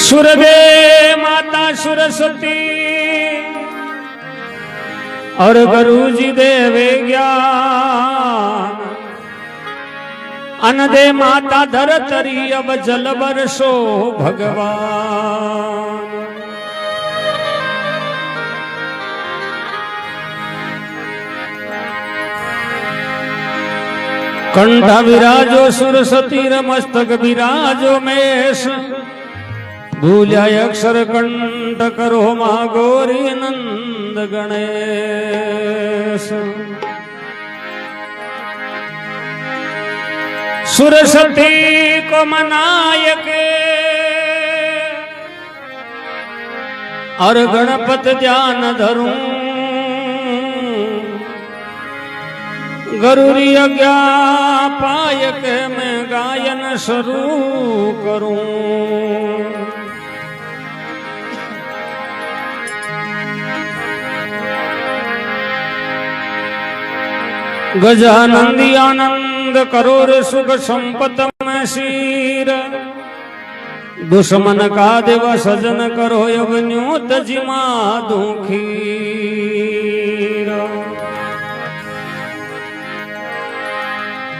सुरदे माता सरस्वती और गुरुजी देवे ज्ञान अनदे माता धरतरी अब जल बरसो भगवान। कंठा विराजो सरस्वती मस्तक विराजो मेष भूल्या अक्षर कंठ करो माँ गौरी नंद गणेश। सरस्वती को मनाय के और गणपत ध्यान धरूं गरुरी आज्ञा पाय के मैं गायन शुरू करूं। गजानंदी आनंद करोड़ सुख संपत में शीर दुश्मन का देव सजन करो यज्ञो तजिमा दुखी।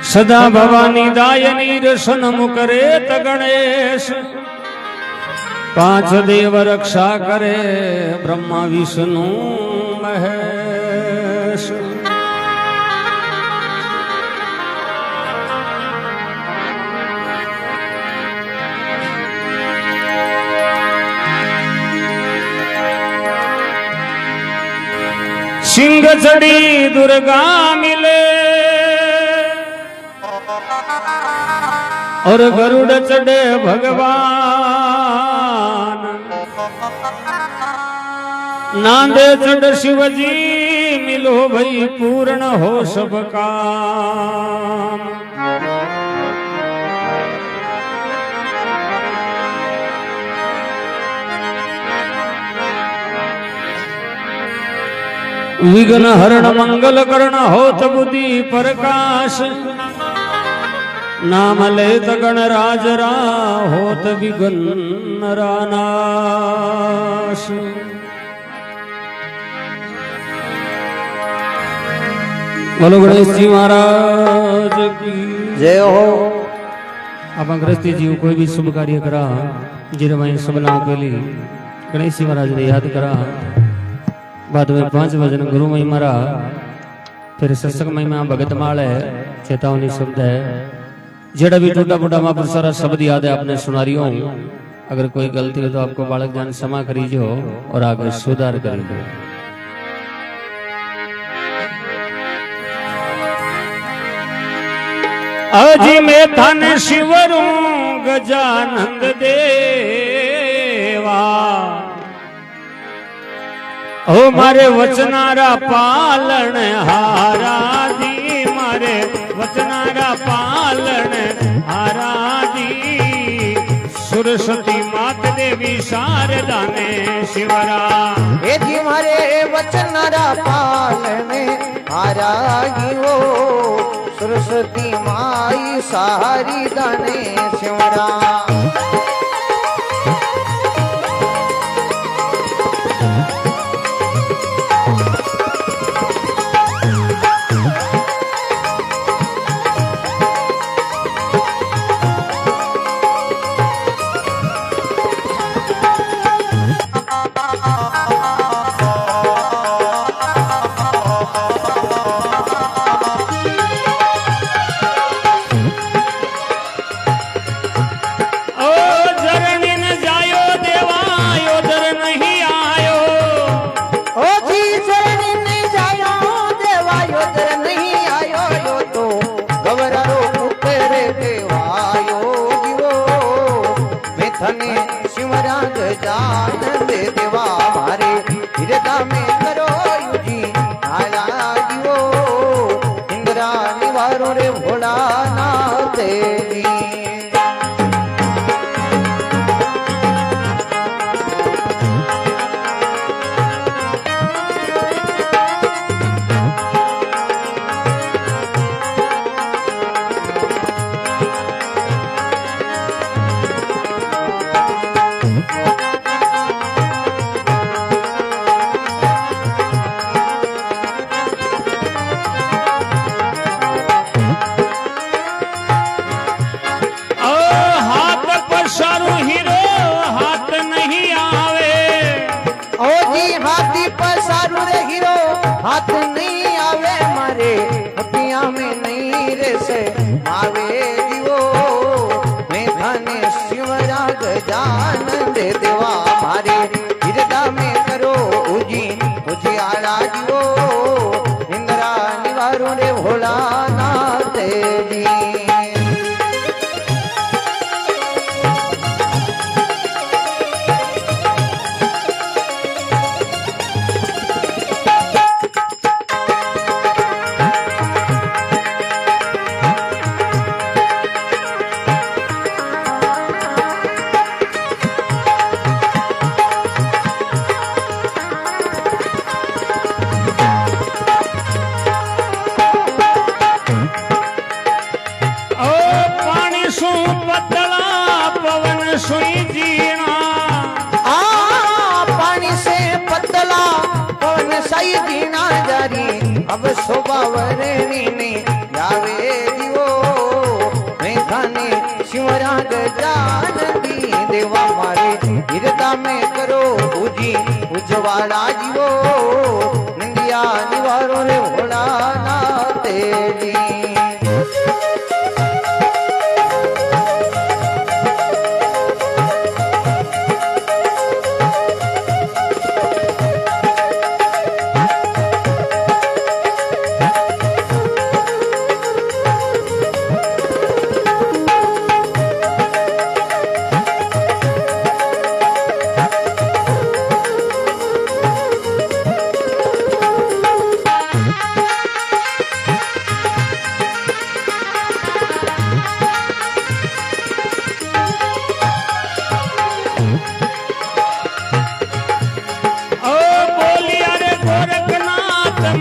सदा भवानी दायनी रसन मुकरे त गणेश पांच देव रक्षा करे ब्रह्मा विष्णु महेश। सिंह चढ़ी दुर्गा मिले और गरुड़ चढ़े भगवान नांदे चढ़ शिवजी मिलो भई पूर्ण हो सब काम। विघ्न हरण मंगल करण होत बुद्धि प्रकाश नाम लेत गणराज रा होत विघ्न रानाश। बोलो गणेश जी महाराज की जय हो। आप गृहस्थी जीव कोई भी शुभ कार्य करा जिर में सबलाओं के लिए गणेश जी महाराज ने याद करा। बाद में 5 भजन गुरु महिमा फिर सत्संग महिमा भगत माल है चेतावनी शब्द है जेड़ा भी टूटा फूटा महापुरुष सारा शब्द याद है आपने सुना रही हो। अगर कोई गलती हो तो आपको बालक जान क्षमा करीजो और आगे सुधार करीजो। अजी में धन शिवरू गजानंद देवा ओ मारे वचनारा पालन हारा दी मारे वचनारा पालन हारा दी। सरस्वती मात देवी शारदा ने शिवरा हे जी मारे वचनारा पालन हारा गियो सरस्वती माई शारदा ने शिवरा। रे से आवे जीवो मैं धने शिवराग जान दे देवा मारे हृदय में करो उजी उजियारा जीवो इंद्रा निवारो रे भोलानाथ जी। सुई जीना पानी से पतला पवन सही जीना जारी अब शोभावरणी ने जावे दियो मैं खाने शिवराग जान दी देवा मारे हृदय में करो उजी उज्जवाला जीवो निंदिया निवारो रे भोलानाथ जी।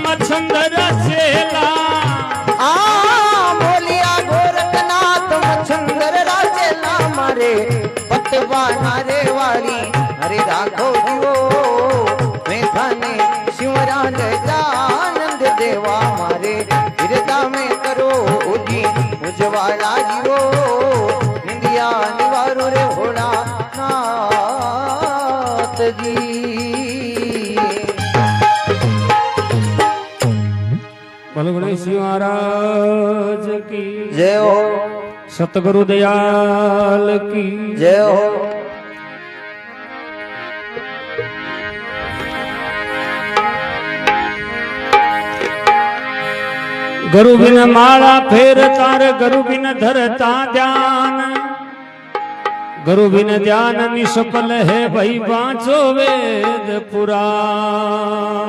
मच्छंदर चेला बोलिया गोरखनाथ मच्छंदर राजेला मारे पतवा नारे वाली हरे राघव जीवो मैं थाने शिवराज जानंद देवा मारे हृदय में करो उजी उज्जवाला जीवो निंदिया निवारो रे भोला नाथ जी। गणेश महाराज की जय हो। सतगुरु दयाल की जय हो। गुरु बिन माला फेर तार गुरु बिन धरता ध्यान गुरु बिन ध्यान निष्फल है भाई पांचो वेद पुराण।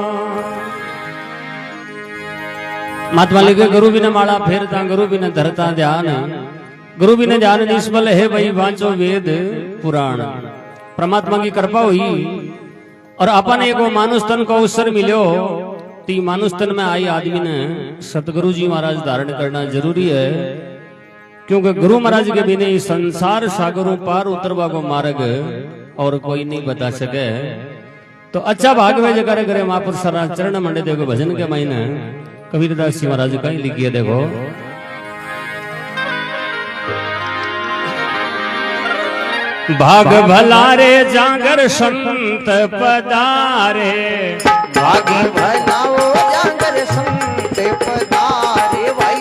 महात्मा लिखे गुरु बिन माला फेरता गुरु बिन धरता ध्यान गुरु बिन ध्यान निष्फल है भाई पांचो वेद पुराण। परमात्मा की कृपा हुई और अपन एक मानुष तन को अवसर मिलो ती मानुष तन में आई आदमी ने सतगुरु जी महाराज धारण करना जरूरी है क्योंकि गुरु महाराज के बिना इस संसार सागरों पार उतरवा को मार्ग और कोई नहीं बता सके। तो अच्छा भाग में जगह करे महापुरुष सरा चरण मंडे देखो भजन के महीने कबीरदास जी महाराज कहीं लिखिए देखो भाग भलारे जागर संत पदारे भाग भलाओ जागर संत पदारे भाई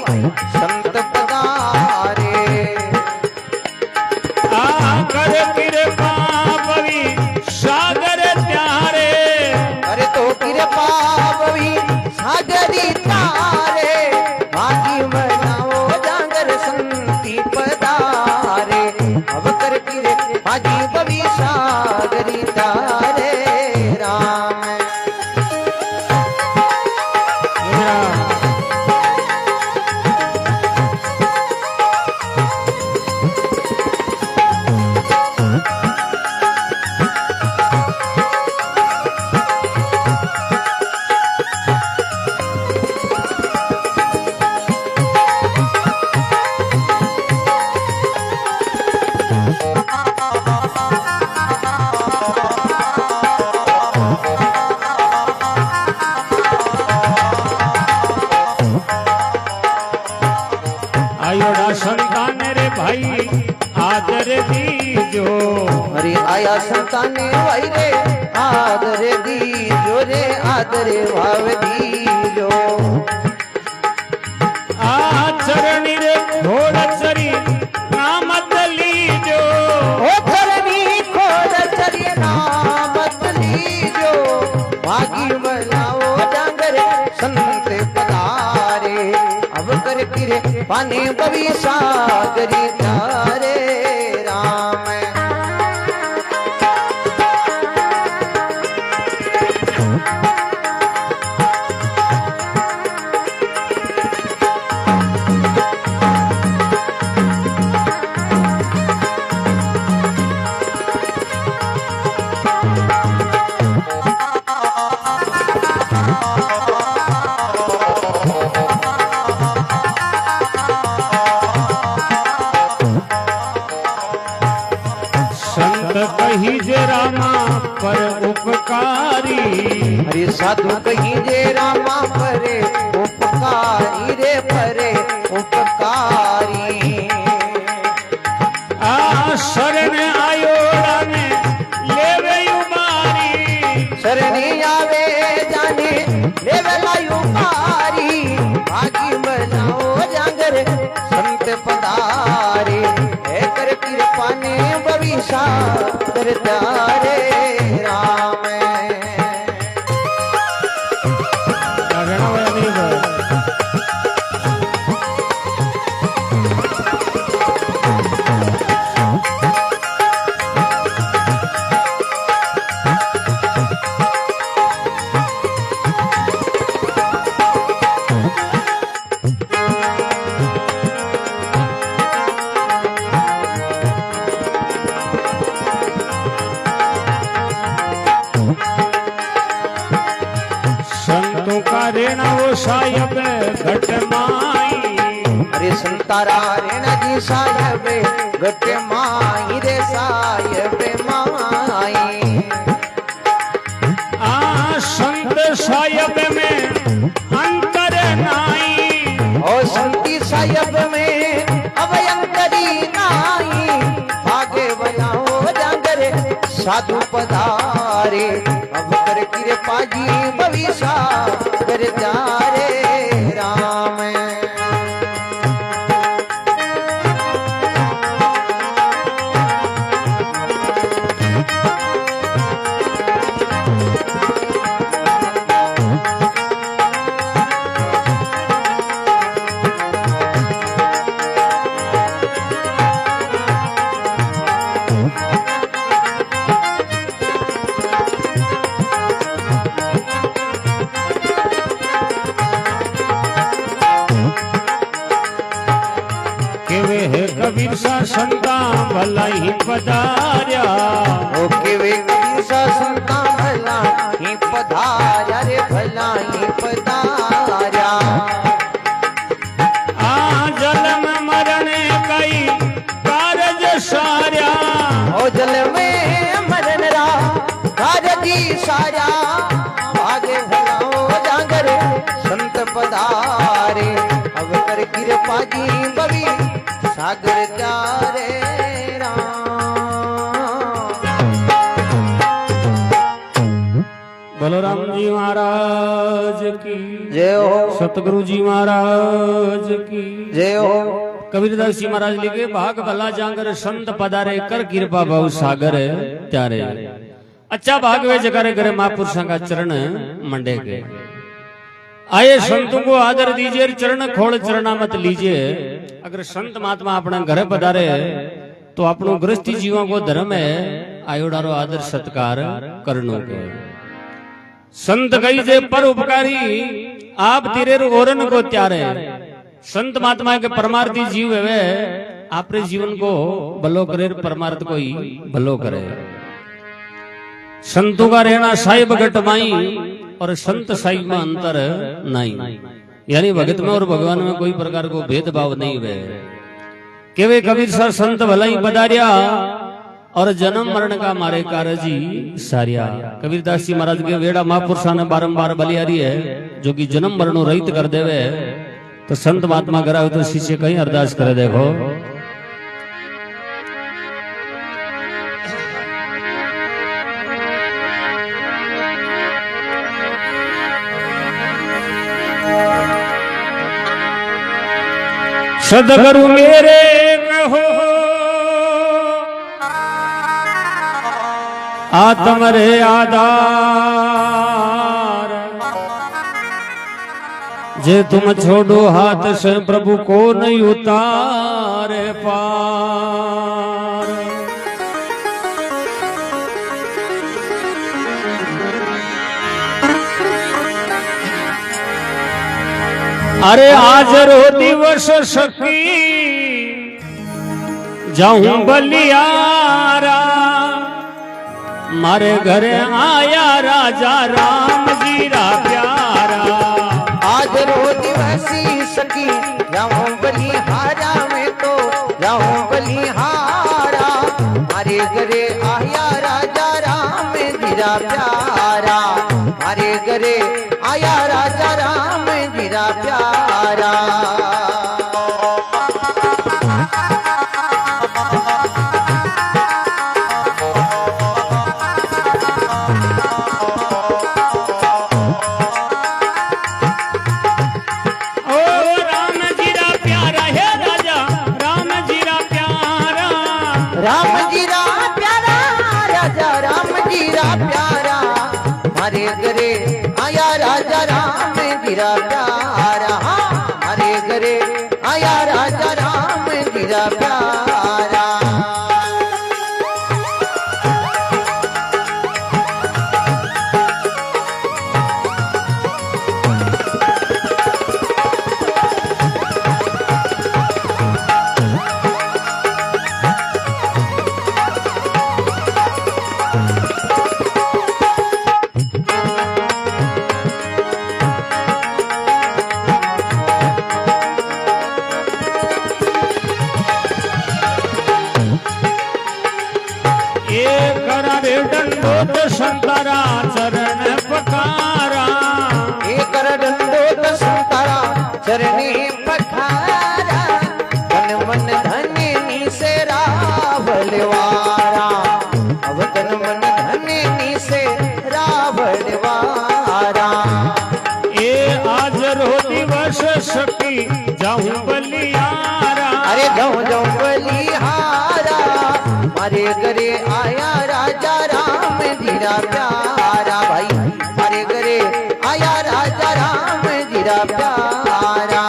संत पदारे आकर कृपा पवी सागर त्यारे अरे तो कृपा पवी सागरी तारे भागी भलाओ जागर संती पदारे अब कर भागी पवी सागरी तारे राम। संतान रे भाई आदर दीजो अरे आया संताने भाई रे आदर दीजो रे आदर भाव दीजो। शरणी रे घोड़ चरी नामत लीजो ओ चरनी खोड़ चरी नामत लीजो भागी बनाओ डांगर संत पधारे अब कर किरे पानी बवी सागरी तारे राम कही जे रामा पर उपकारी हरि साधु कहीं जे रामा परे उपकारी रे परे उपकारी आ शरण आयोड़ा ने लेवे उमारी शरणी आवे जाने लेवे लायु मारी भागी बनाओ जागर संत पधारे है कर कृपा ने भविष्य करतारे राम संतों का रेणा वो साहिब घट माई अरे संतारा रेणा जी साहिब घट माई रे साहिब माई आ संत साहिब में अंतर नाई ओ संती साहिब में अब अंतरी नाई भागे बनाओ जागर साधु पधारे अब कर कृपा जी भविष्य कर जारे राम कबीर सा संता भला ही पधार्या ओ के वे कबीर सा संता भला ही पधार्या रे भला ही पधार्या आ जन्म मरण कई कारज सार्या ओ जल में मरण रा कारज सार्या भागे भलाओ जागर संत पधारे अब कर कृपा जी बवी सागर जारे बलराम जी महाराज की जय हो सतगुरु जी महाराज की जय हो कबीरदास जी महाराज लिखे भाग भला जागर संत पधारे कर कृपा बहु सागर त्यारे अच्छा भाग वे जगह करे महापुरुषों का चरण मंडे के आए संतों को आदर दीजिए चरण खोल चरणा मत लीजिए अगर संत महात्मा अपने घर पधारे तो अपनो गृहस्थी जीवों को धर्म है आयोडारो आदर सत्कार करनो के संत गई जे पर उपकारी आप तेरे ओरन को त्यारे संत महात्मा के परमार्थी जीव है आपरे जीवन को भलो करे परमार्थ को ही भलो करे संतों का रहना साहिब घटमाई और संत साहिब में अंतर नहीं यानी भगत में और भगवान में कोई प्रकार को भेदभाव नहीं हुए केवे कबीर सर संत भलाई पधारिया और जन्म मरण का मारे कारजी सारिया कबीरदास जी महाराज के वेड़ा महापुरुषा ने बारंबार बलियारी है जो कि जन्म मरणों रहित कर देवे तो संत महात्मा करावे तो शिष्य कहीं अरदास करे देखो सदगुरु मेरे कहो आत्म रे आधार, जे तुम छोड़ो हाथ से प्रभु को नहीं उतारे पार। अरे आज रो दिवस सखी जाऊं बलियारा, मारे घरे आया राजा राम जी रा प्यारा। आज रो दिवसी सखी जाऊं बलिहारा में तो जाऊं बलिहारा, मारे घरे आया राजा राम जीरा प्यारा, मारे घरे आया राजा राम जीरा प्यारा। राम जीरा प्यारा राजा राम जीरा प्यारा, हरे घरे आया राजा राम जीरा प्यारा, हरे घरे आया राजा राम जीरा प्यारा। दंडोत संतारा चरण पखारा, एक दंडोत संतारा चरणी पखारा, तन मन धन्य से रावलवारा, अब तन मन धन्य से रावलवारा। ये आज रो दिवस सखी जाऊं बलियारा, अरे जाऊं जाऊं बलिहारा, मारे घरे आया राजा राम जीरा प्यारा, भाई मारे घरे आया राजा राम जीरा प्यारा।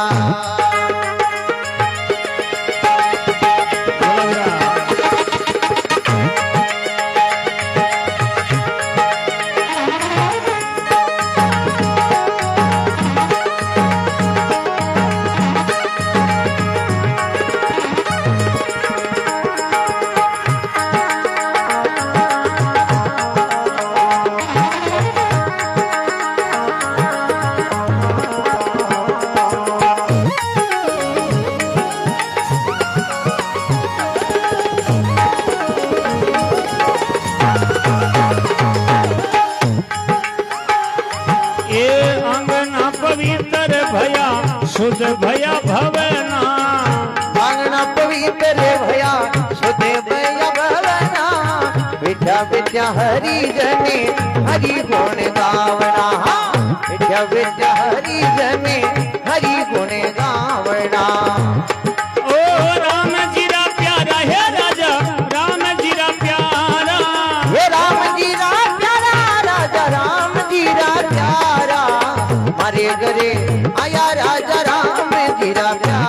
शुद्ध भया भवना, आंगना पवित्र भया शुद्ध भया भवना, विद्या विद्या हरि जने हरि गुण गावना, विद्या विद्या हरि जने हरि गुण गावना। ओ राम जीरा प्यारा है राजा राम जीरा प्यारा, हे राम जीरा प्यारा राजा राम जीरा प्यारा, मारे घरे आया राजा राम जीरा प्यारा।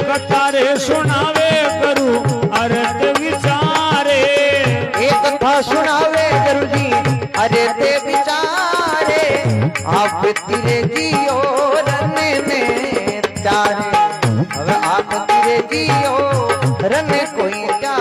कथारे सुनावे करू अर्थ विचारे, एक कथा सुनावे गुरु जी अरे ते विचारे, आप तेरे जियो रन में चारे, अब आप तेरे जियो रन कोई क्या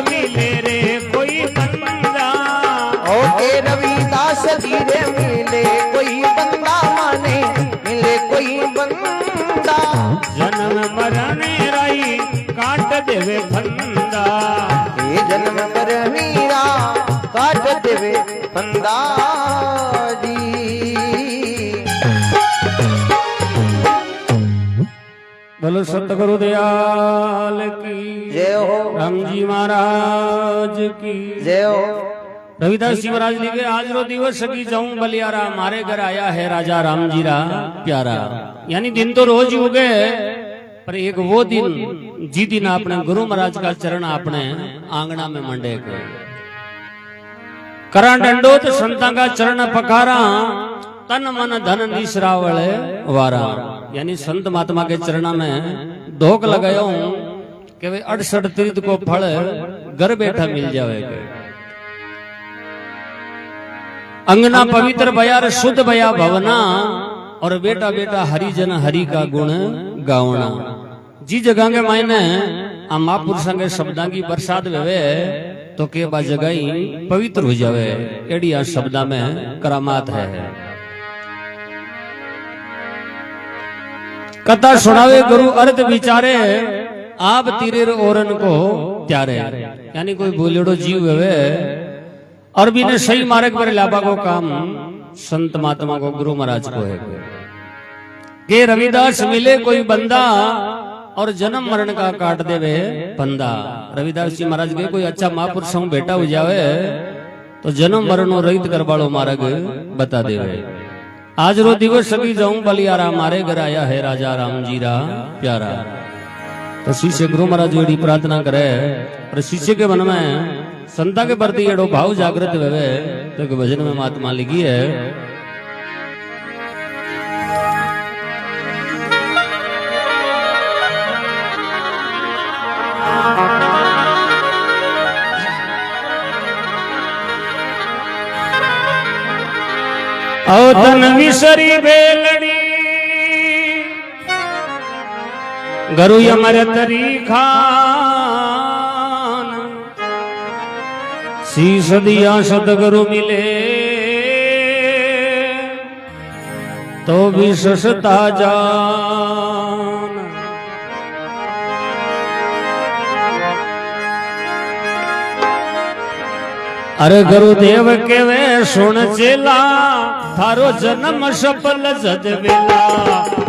मिले रे कोई बंदा। ओ के रविदास जी रे मिले कोई बंदा माने मिले कोई बंदा। जन्म मरण राई काट देवे फंदा। ये जन्म मरणीरा काट देवे फंदा जी। बोलो सतगुरु दयाल की जय हो। राम जी महाराज की जय हो। रविदास जी महाराज लिखे आज रो दिवस की जाऊं बलियारा मारे घर आया है राजा राम जी रा प्यारा। यानी दिन तो रोज ही हो गए पर एक वो दिन जी दिन आपने गुरु महाराज का चरण आपने आंगना में मंडे के करा डंडोत संता का चरण पकारा तन मन धन निश्रावल वारा। यानी संत महात्मा के चरण में धोख लगाया हूं कि वे 68 तीर्थ को फल घर बैठा मिल जाएगा। अंगना पवित्र बयार शुद्ध बया भवना और बेटा बेटा हरिजन हरि का गुण गावना। जी जगह के मायने आ महापुरुषों के शब्दां की बरसात वेवे तो के बा जगह ही पवित्र हो जावे। एड़ी आ शब्दा में करामात है। कथा सुनावे गुरु अर्थ विचारे आप तीरे औरन को त्यारे। यानी कोई बोलेड़ो जीव वेवे और भी ने सही मार्ग पर लाभा को काम संत महात्मा को गुरु महाराज को है के रविदास मिले कोई बंदा और जन्म मरण का काट देवे फंदा। रविदास जी महाराज के कोई अच्छा महापुरुष बेटा हो जावे तो जन्म मरण रहित कर वालो मार्ग बता देवे। आज रो दिवस सभी जाऊं बलियारा मारे घर आया है राजा राम जी रा प्यारा। तो शिष्य गुरु महाराज एड़ी प्रार्थना करे और शिष्य के मन में संता के प्रति एड़ो भाव जागृत हुए तो भजन में महात्मा लिखी है। औ तन विसरी बेलड़ी गरु यमर तरी खान शीश दिया सतगुरु मिले तो भी सस्ता जान। अरे गुरुदेव के वे सुन चेला थारो जन्म सफल जद वेला।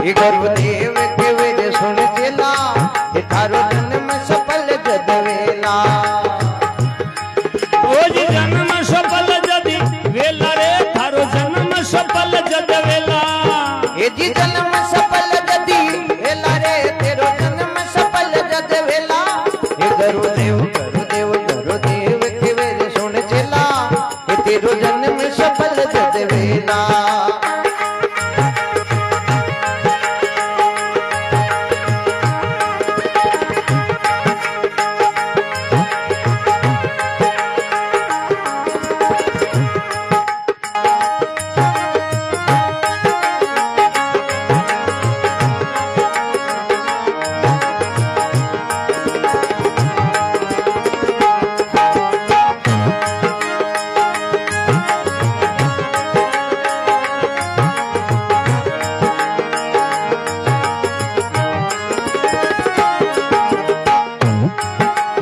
ये गुरुदेव के वे सुन चेला थारो जन्म सफल जद वेला। जन्म सफल जदी वेला रे थारो जन्म सफल जद वेला। ये जी जन्म सफल जदी वेला रे तेरो जन्म सफल जद वेला। ये गुरुदेव गुरुदेव गुरुदेव के वे सुन चेला ये तेरो जन्म सफल जद वेला।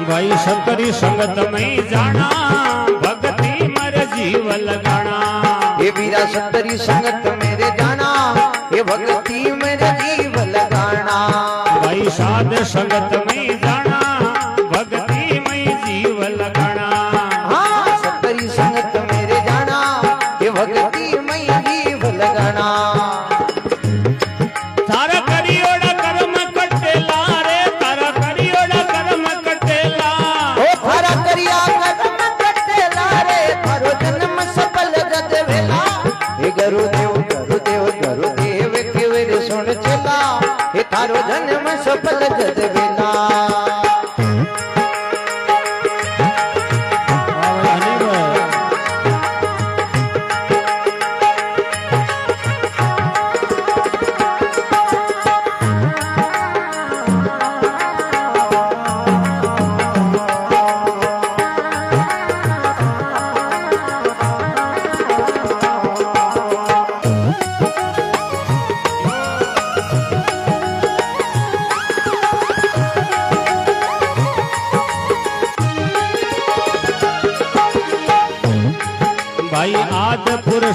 भाई शंकरी संगत में जाना भक्ति मर जीव लगाना। ये वीरा शंकरी संगत मेरे जाना ये भक्ति मेरे जीव लगाना। भाई साध संगत में जाना भक्ति में जीव लगाना। हाँ शंकरी संगत मेरे जाना ये भक्ति में जीव लगाना। तारा करियोड़ा कर्म कटेला रे तारा करियोड़ा कर्म कटेला। ओ थारा करिया कर्म कटेला रे थारो जन्म सफल जद वेला। हे गुरुदेव गुरुदेव गुरुदेव के वे सुन चला हे थारो जन्म सफल जद वेला।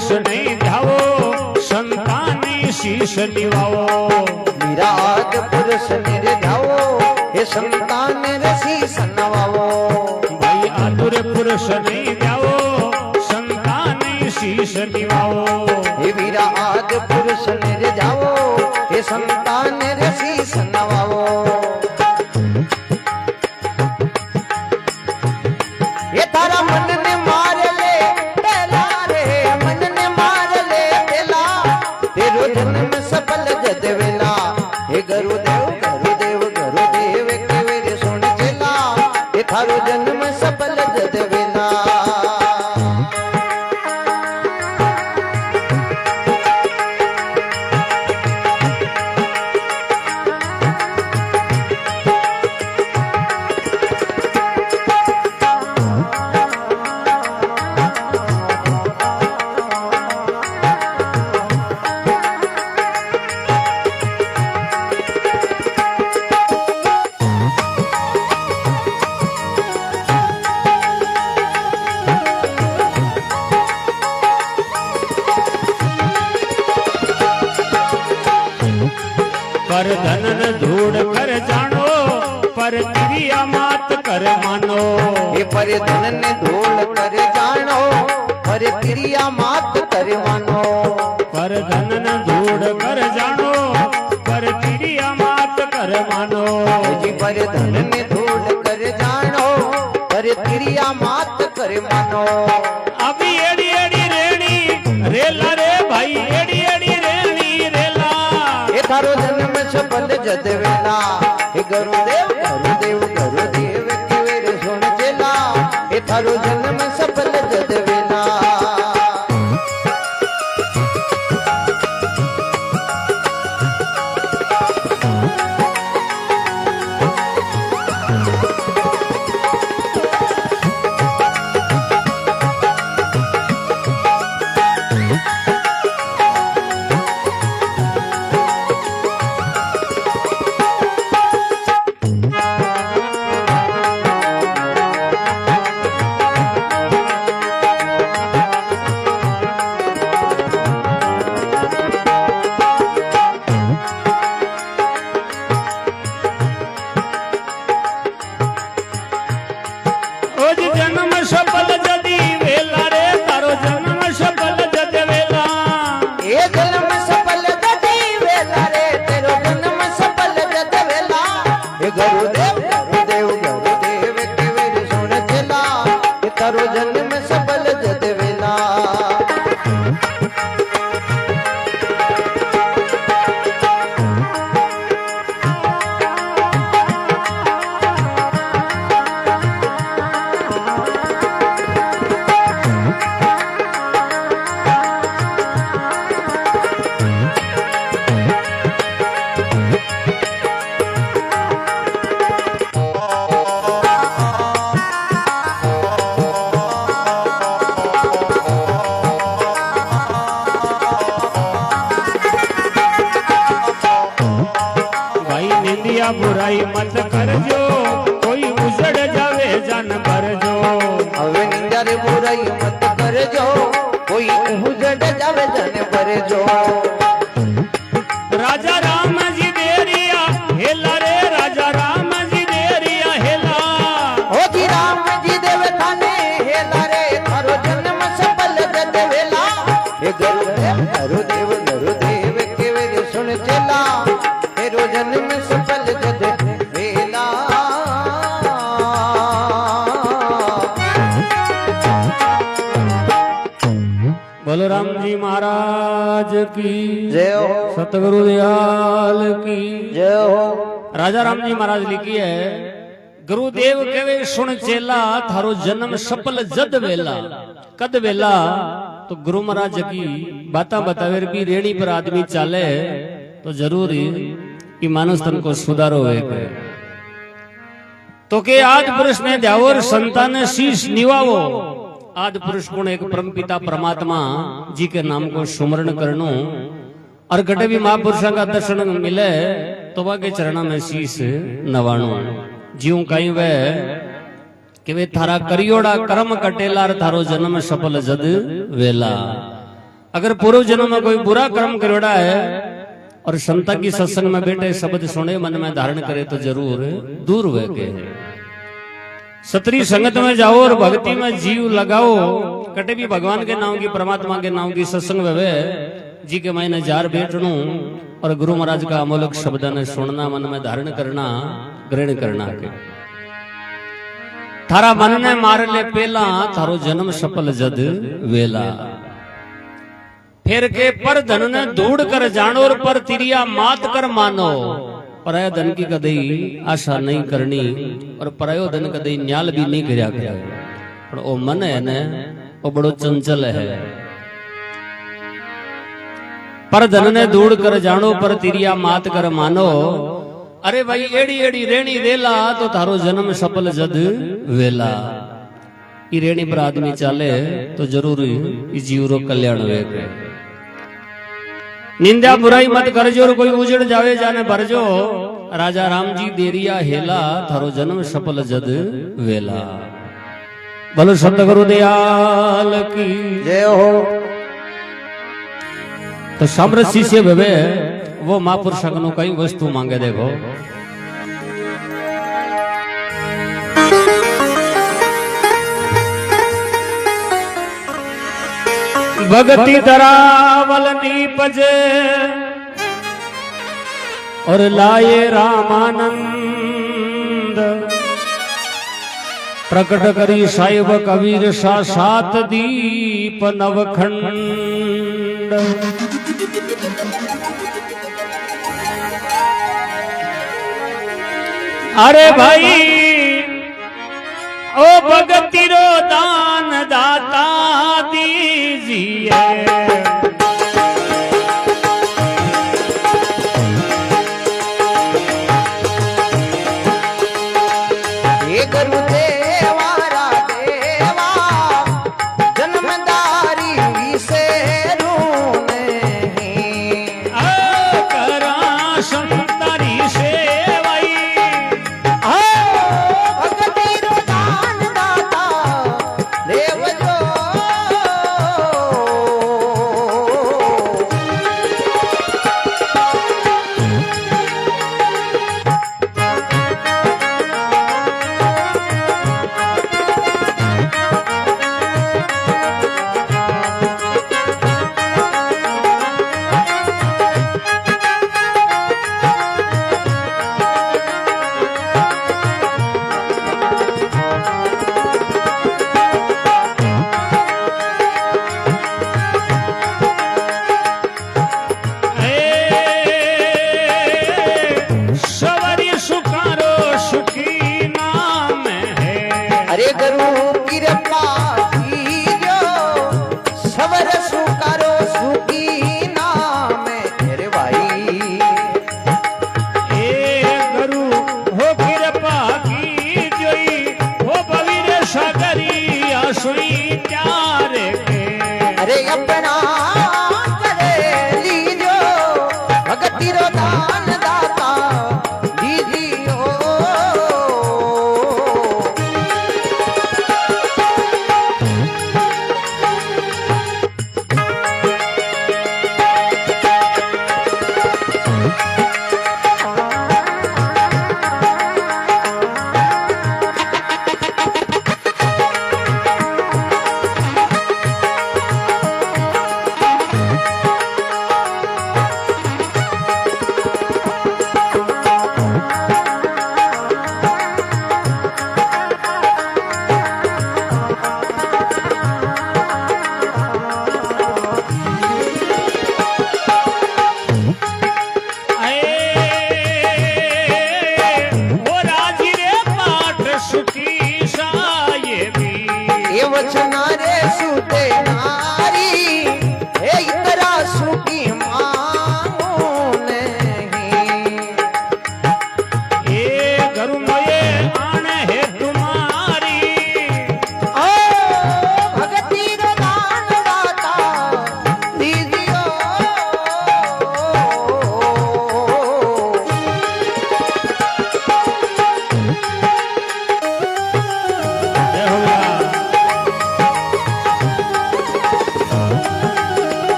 पुरुष नहीं ध्यावो संतानी शीश निवाओ विराट पुरुष निर्धावो हे संतान रसी सनवाओ भाई आतुर पुरुष नहीं ध्यावो संतानी शीश निवाओ हे विराट पुरुष निर्धावो हे संतान रसी सनवाओ ये तारा मन ने मार ले तेला रे मन ने मार ले तेला तेरो जन्म सफल जद वेला हे गुरुदेव गुरुदेव गुरुदेव केवे रे सुन चला हे थारो जन्म सफल जद वेला पर धनन धूड़ कर जानो पर क्रिया मात कर मानो हे पर धन ने धूल कर जानो पर क्रिया मात कर मानो पर धनन धूड़ कर जानो पर क्रिया मात कर मानो जी पर धन ने धूल कर जानो पर क्रिया मात कर मानो अभी एड़ी एड़ी रेणी रेला रे भाई एड़ी एड़ी रेणी रेला हे थारो जन्म सफल जद वेला हे गुरुदेव गुरुदेव गुरुदेव केवे रे सुन चला हे थारो जन्म सफल जद वेला जन्म सफल जदी वेला रे तारो जन्म सफल जद वेला ये जन्म सफल जदी वेला रे तेरो जन्म सफल जद वेला हे गुरुदेव गुरुदेव गुरुदेव केवे रे सुन चला हे तारो जन्म सफल जद वेला बुराई मत करजो कोई उजड़ जावे जान भरजो હવે નિંદર બુરાઈ મત કરજો કોઈ ઉજડ જાવે જન ભરજો राजा राम जी देरिया हेला रे राजा राम जी देरिया हेला ओ जी राम जी देव थाने हेला रे थारो जन्म सफल जद वेला हे गुरुदेव गुरुदेव गुरुदेव केवे रे सुन चला तेरो जन्म सफल जद वेला बोलो राम जी महाराज की जय हो सतगुरु दयाल की जय हो राजा राम जी महाराज लिखी है गुरुदेव केवे सुन चेला थारो जन्म सफल जद वेला कद वेला तो गुरु महाराज की बाता बतावे भी रेणी पर आदमी चाले तो जरूर कि मानस तन को सुधारो है तो के आद पुरुष ने द्यावर संतान शीश निवावो आद पुरुष गुण एक परम पिता परमात्मा जी के नाम को सुमरण करनो और घटे भी महापुरुषों का दर्शन मिले तो वह के चरणों में शीश नवाणो जीव कहीं वे कि वे थारा करियोड़ा कर्म कटेला थारो जन्म सफल जद वेला अगर पूर्व जन्म में कोई बुरा कर्म करोड़ा है और संता की सत्संग में बैठे शब्द सुने मन में धारण करे तो जरूर दूर हुए के सतरी संगत में जाओ और भक्ति में जीव लगाओ कटे भी भगवान के नाम की परमात्मा के नाम की सत्संग वे जी के मैंने जार बैठनू और गुरु महाराज का अमोलक शब्द ने सुनना मन में धारण करना ग्रहण करना के थारा मन ने मार ले पेला थारो जन्म सफल जद वेला फिर के पर धन ने दूड़ कर जानो और पर तिरिया मात कर मानो पराया धन की कदई आशा नहीं करनी और परायो धन कदई न्याल भी नहीं करया गया पर ओ मन है ने वो बड़ो चंचल है पर धन ने दूड़ कर जानो पर तिरिया मात कर मानो अरे भाई एड़ी एड़ी रेणी रेला तो थारो जन्म सफल जद वेला ई रेणी पर आदमी चाले तो जरूर ई जीव रो कल्याण हुए निंदा बुराई मत करजो और कोई उजड़ जावे जाने भरजो राजा राम जी देरिया हेला थारो जन्म सफल जद वेला बोलो सतगुरु दयाल की जय हो। तो साम्र शिष्य भवे वो महापुरुष नो कई वस्तु मांगे देखो भगति दरावल नीपजे और लाए रामानंद प्रकट करी साहिब कबीर सा सात दीप नवखंड अरे भाई ओ भगति रो दान दाता दीजिए हे गुरुदेवा देवा जन्मदारी से रूने करा संतारी सेवाई भगति रो दान दाता देव जो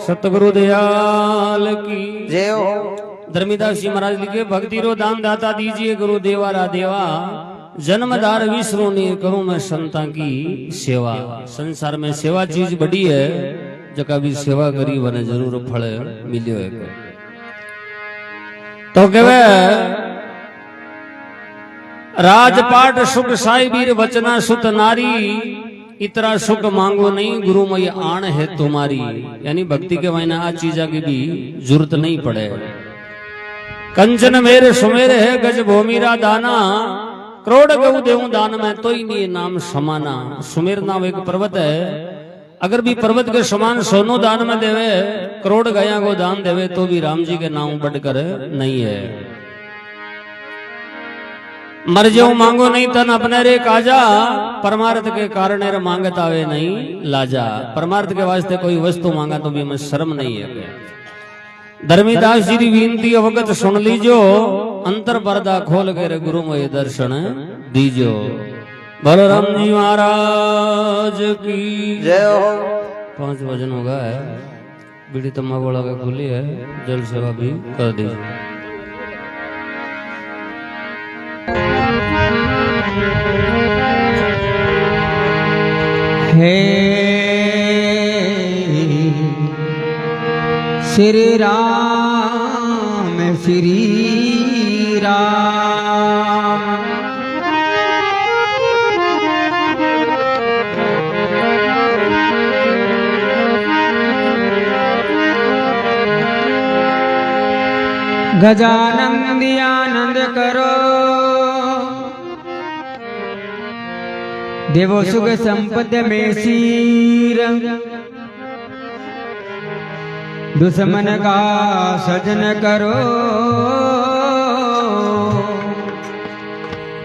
सतगुरु दयाल की जय हो। धर्मीदास जी महाराज लिखे भक्ति रो दान दाता दीजिए गुरु देवारा देवा जन्मदार विष्णु ने करूं मैं संता की सेवा। संसार में सेवा चीज बड़ी है जका भी सेवा करी वने जरूर फल मिलियो है। तो कहवे राजपाट सुख साई वीर वचना सुत नारी इतना सुख मांगो नहीं गुरु मई आण है तुम्हारी। यानी भक्ति के वायना आ चीजा की भी जरूरत नहीं पड़े। कंचन मेरे सुमेर है गज भूमिरा दाना करोड़ गऊ देऊं दान में तो ही नहीं नाम समाना। सुमेर नाम एक पर्वत है, अगर भी पर्वत के समान सोनो दान में देवे करोड़ गया को दान देवे तो भी राम जी के नाम बढ़कर नहीं है। मर जाऊं मांगो नहीं तन अपने रे काजा परमार्थ के कारण रे मांगत आवे नहीं लाजा। परमार्थ के वास्ते कोई वस्तु मांगा तो भी हमें शर्म नहीं है। धर्मीदास जी की विनती अवगत सुन लीजो अंतर पर्दा खोल कर गुरुमय दर्शन दीजो। बोलो राम जी महाराज की जय हो। 5 भजन होगा है बीड़ी तम्बाकू का खुली है जल सेवा भी कर दीजिए। हे श्री राम श्री राम गजानंद आनंद करो देवो सुख संपद में सीर दुश्मन का सजन करो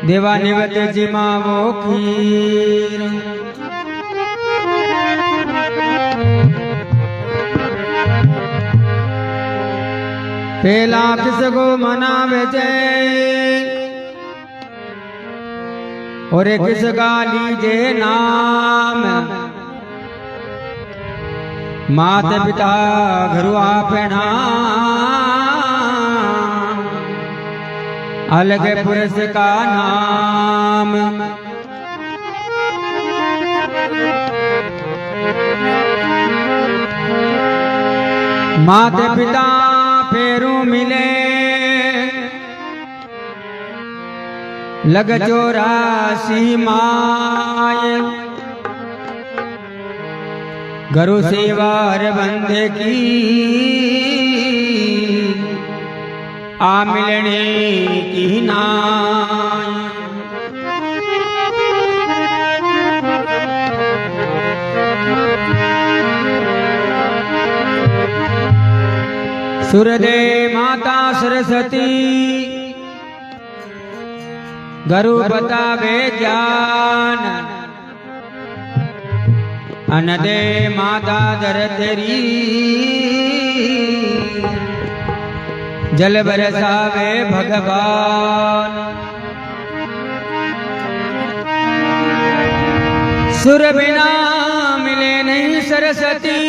देवा निवत जिमावो खीर पहला किसको मनावे जय और किसका लीजे नाम मात पिता घरु आपना अलग पुरुष का नाम मात पिता फेरू मिले लग 84 माय गुरु सेवार बंदे की आ मिलने की नाय सुरदे माता सरस्वती गुरु बतावे ज्ञान अनदे माता दर तेरी जल बरसावे भगवान सुर बिना मिले नहीं सरस्वती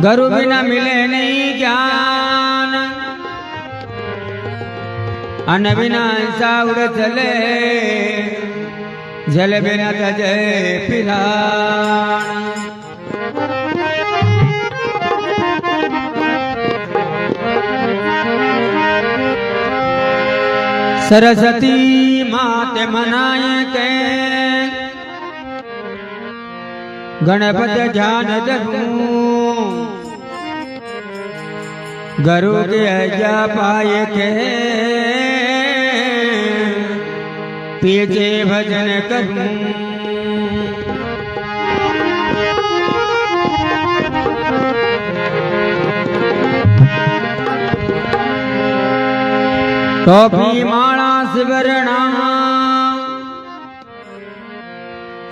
गुरु बिना मिले नहीं ज्ञान अन बिना साउर चले जल बिना तजे पिलान सरस्वती मात मनाए के गणपत ध्यान धरूं गुरु के आज्ञा पाए के पीछे भजन करूं तो भी माला सिवरणा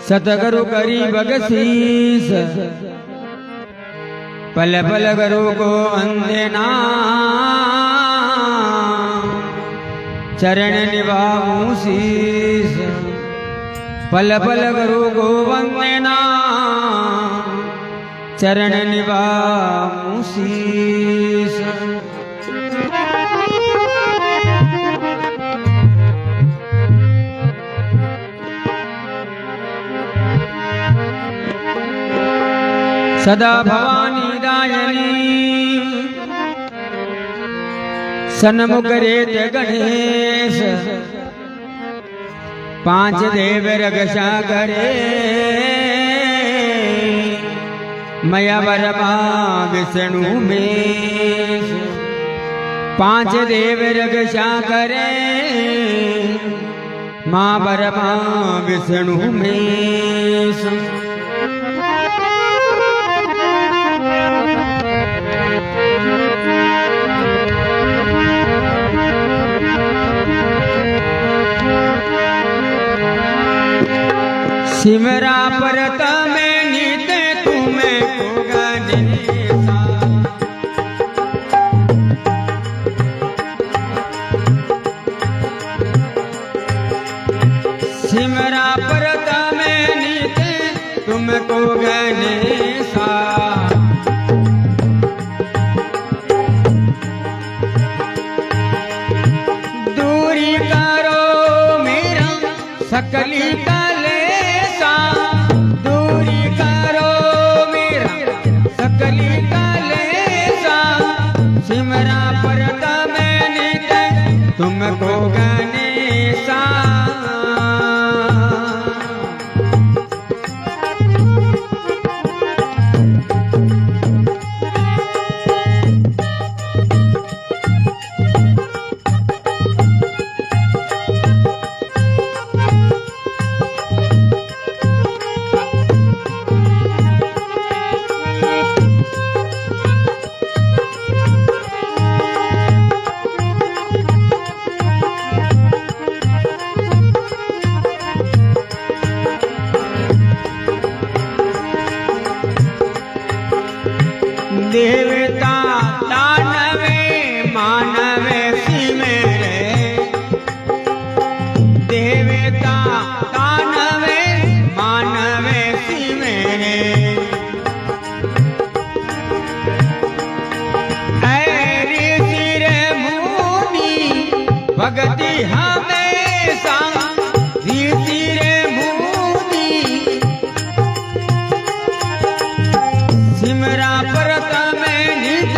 सतगुरु करी बगसीस पल पल गुरु को वंदना चरण निभाऊं शीस पल पल गुरु को वंदना चरण निभाऊं शीस। सदा भवानी दायनी सन्मुख रेत गणेश, पांच देव रक्षा करे मया वर्मा विष्णु में। पांच देव रक्षा करे माँ वर्मा विष्णु में। सिमरा परत में नित तुम्हें को गणेशा। सिमरा परत में नित तुमको गणेशा। दूरी करो मेरा सकली कलेसा। दूरी करो मेरा सकली कलेसा। सिमरा परत में नित तुमको गणेशा। देवता दानवे मानवे सिमरे। देवता दानवे मानवे सिमरे। ऐ ऋषि मुनि भगति हमेशा। ऋषि मुनि सिमरा परत में नित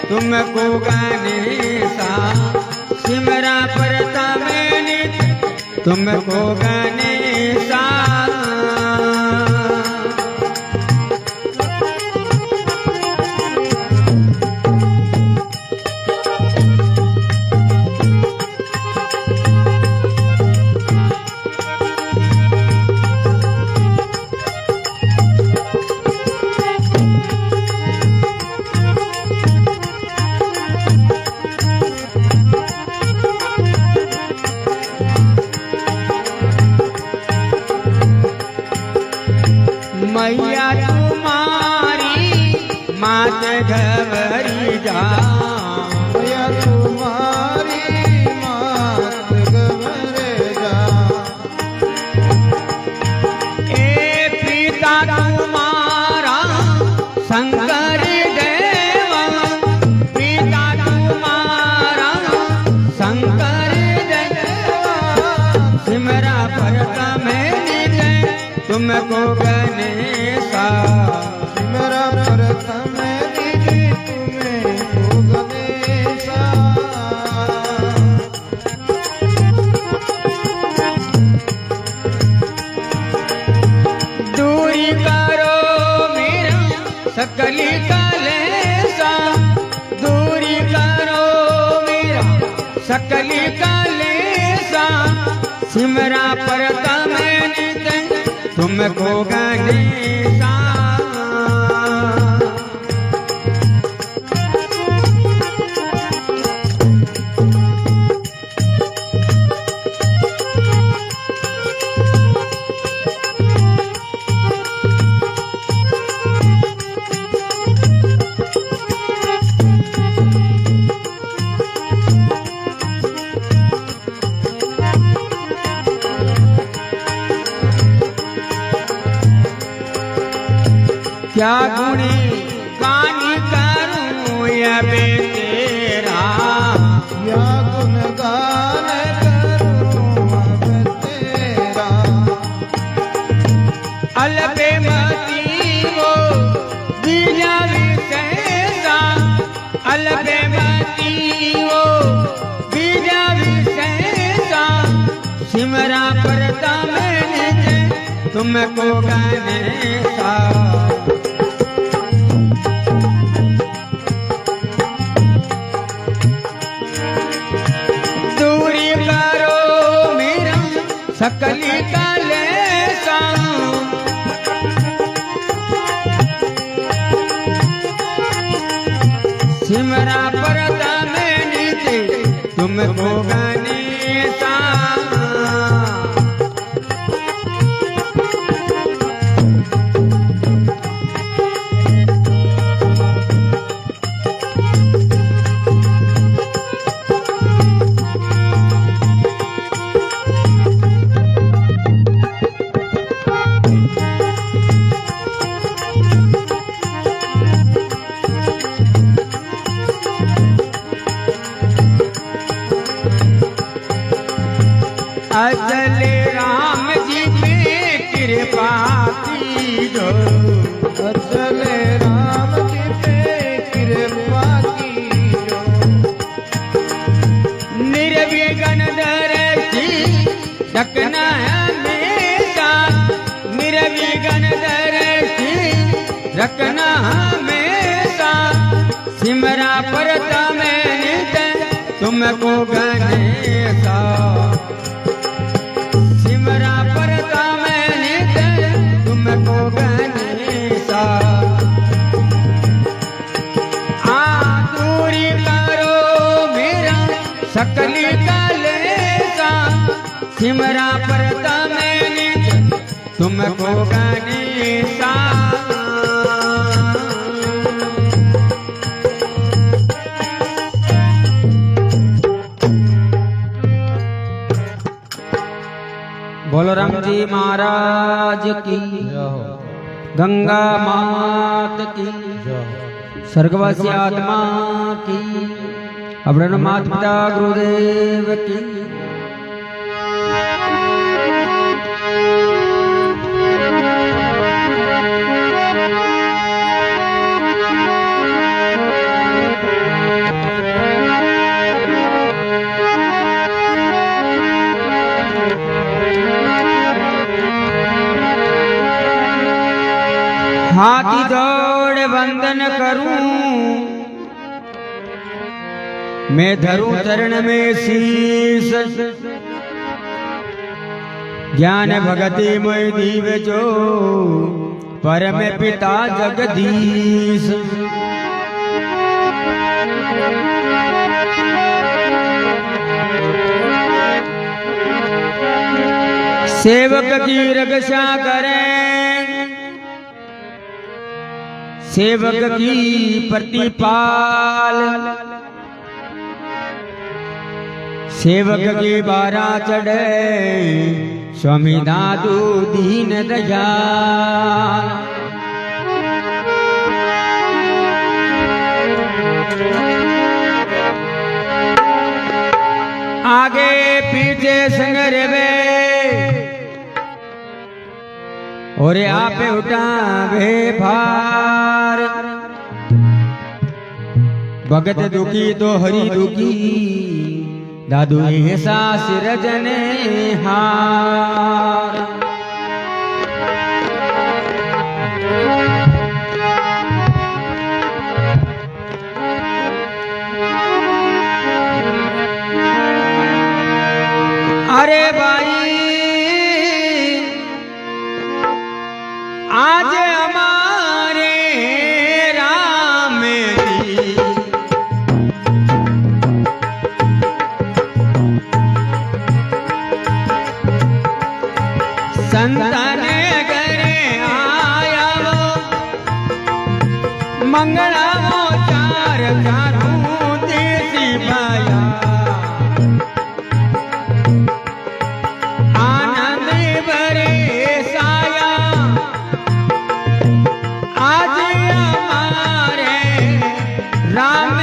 तुमको गणेशा। सिमरा परत में नित तुमको गणेशा। मैया तुम्हारी मात घबरी जा। मैया तुम्हारी मात घबरे जा। ए पिता तुम्हारा शंकर देवा। पिता तुम्हारा शंकर देवा। सिमरा परत में नित तुमको गणेशा। सिमरा परत में नित तुमको गणेशा। दूरी करो मेरा सकली कलेसा। दूरी करो मेरा सकली कलेसा। सिमरा परत में नित तुमको गणेशा। क्या गुणी बे तेरा या गुणगान करूं अब तेरा। अलबे मती वो बीजा विशेषा अलबे मती वो बीजा विशेषा सिमरा परता मैंने तुमको गणेशा। दूरी करो मेरा सकली का लेसा सिमरा परता मैंने तुमको गणेशा। अचले राम जी पे कृपा कीजो अचले राम जी पे कृपा कीजो। निर्विघ्न दर्शी रखना हमेशा निर्विघ्न दर्शी रखना हमेशा सिमरा परता मैंने तुमको गणेशा। सिमरा परता मैंने तुमको गणेशा। दूरी करो मेरा सकली का लेसा सिमरा परता मैंने तुमको गणेशा। बोलो राम जी महाराज की गंगा मात की स्वर्गवासी आत्मा की अपने माता पिता गुरुदेव की। हाथी दौड़ वंदन करूं मैं धरूं चरण में शीस ज्ञान भगति मोहि दीव जो परम पिता जगदीश। सेवक की रक्षा करें सेवक की प्रतिपाल सेवक की बारा चढ़े स्वामी दादू दीन दयाल। आगे पीछे संगर वे और आप उठावे भार भगत दुखी तो हरि दुखी दादू ऐसा सिरजने हार। अरे भाई आज हमारे राम जी संतान घरे आया वो मंगला वो चार चारों देसी भाया आनंद भरे साया आज हमारे राम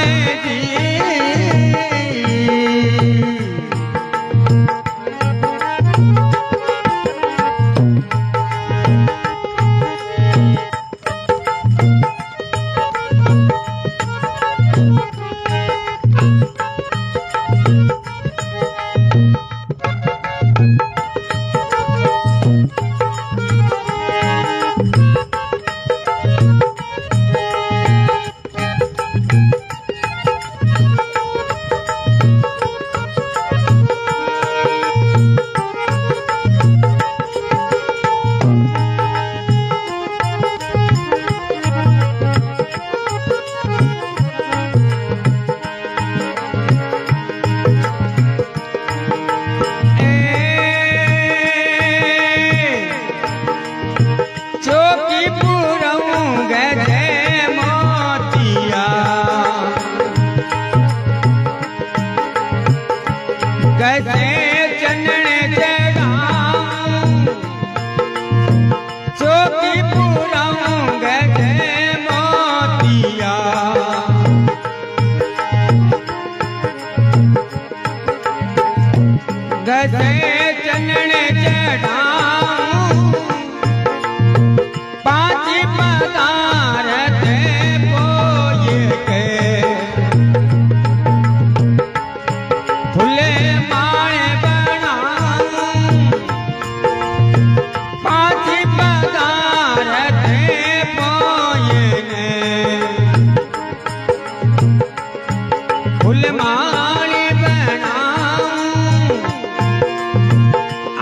घसे चनन चढ़ाऊं पांच पदार्थ बोए के फूले माए बनाऊं पांच पदार्थ बोए ने फूल माली बनाऊं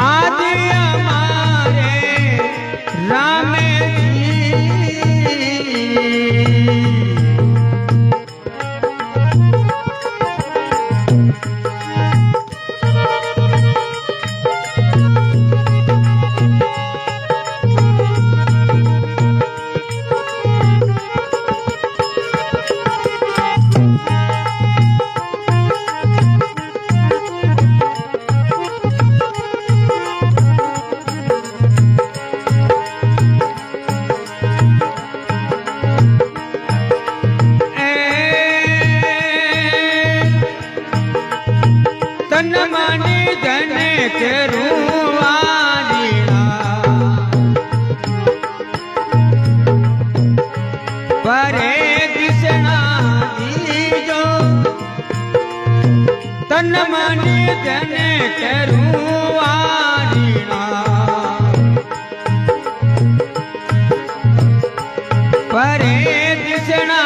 आज हमारे राम तन मन धन के रुआरीना परे दिसना दीजो तन मन धन के रुआरीना परे दिसना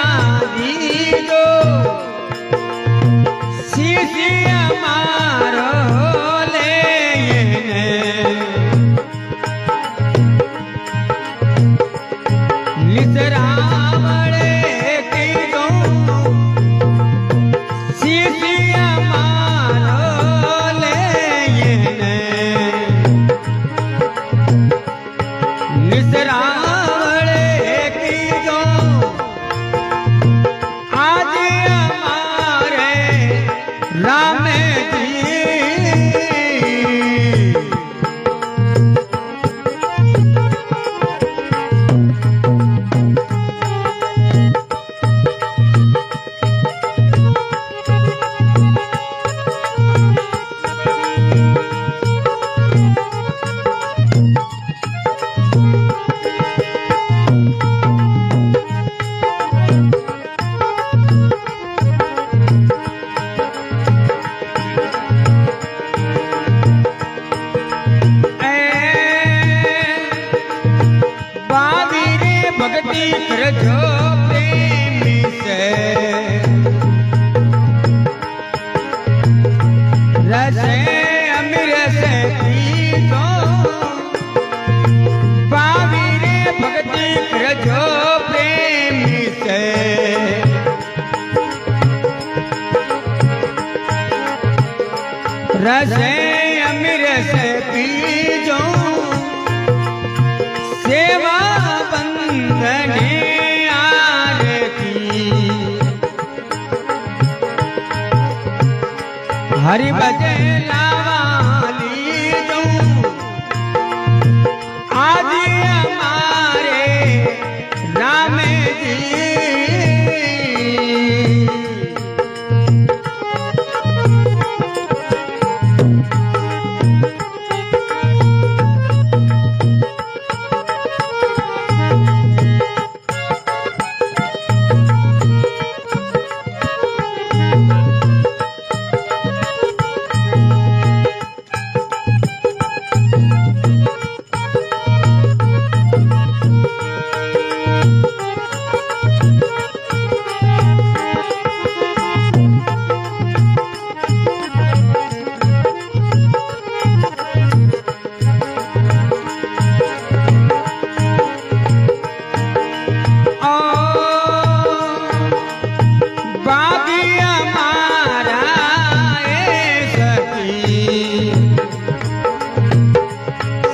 दीजो सीसी हमारो लेने निसरावड़े की दो सीसी हमारो लेने निसरावड़े की दो आज हमारे राम जी भक्ति करजो प्रेमी से रसे अमीर से पीतो बावी रे भक्ति करजो प्रेमी से रसे अमीर से पीजो सेवा बंदने आरती हरि भजे लावाली जो आदि हमारे राम जी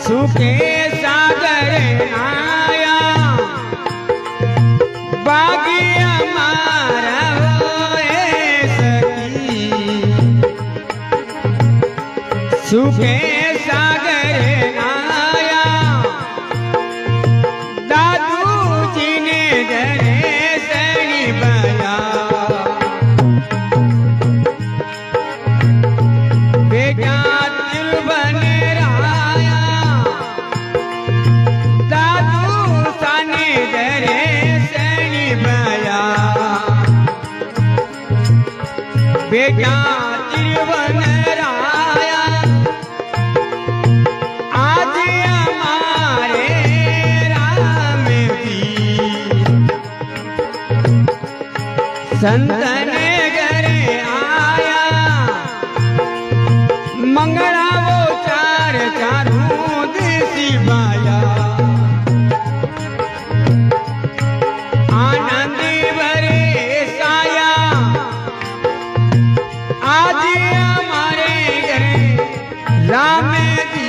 सुखे सागर आया बागी हमारा होए सखी सुखे सागर आया दादू जी ने धरे सनी बया बेटा दिल बेटा त्रिवन राया आज हमारे राम जी संतन घरे आया मंगला वो चार चारों देसी बाया आनंद भरे साया आज हमारे घरे राम जी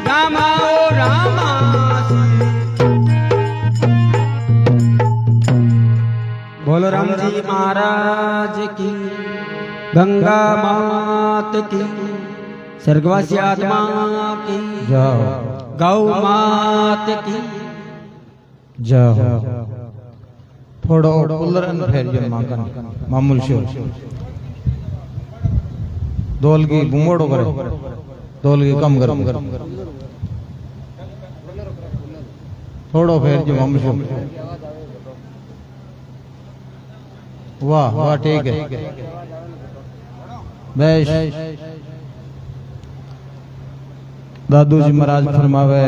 रामा ओ रामा बोलो राम जी महाराज की गंगा मात की स्वर्गवासी आत्मा की जाओ गौ मात की जाओ थोड़ो उलरन फेर जो मांगन मामूल शो दोल की बुमोड़ो करे दोल की कम कर थोड़ो फेर जो मामूल शो वाह वाह ठीक है बेश दादू जी महाराज फरमावे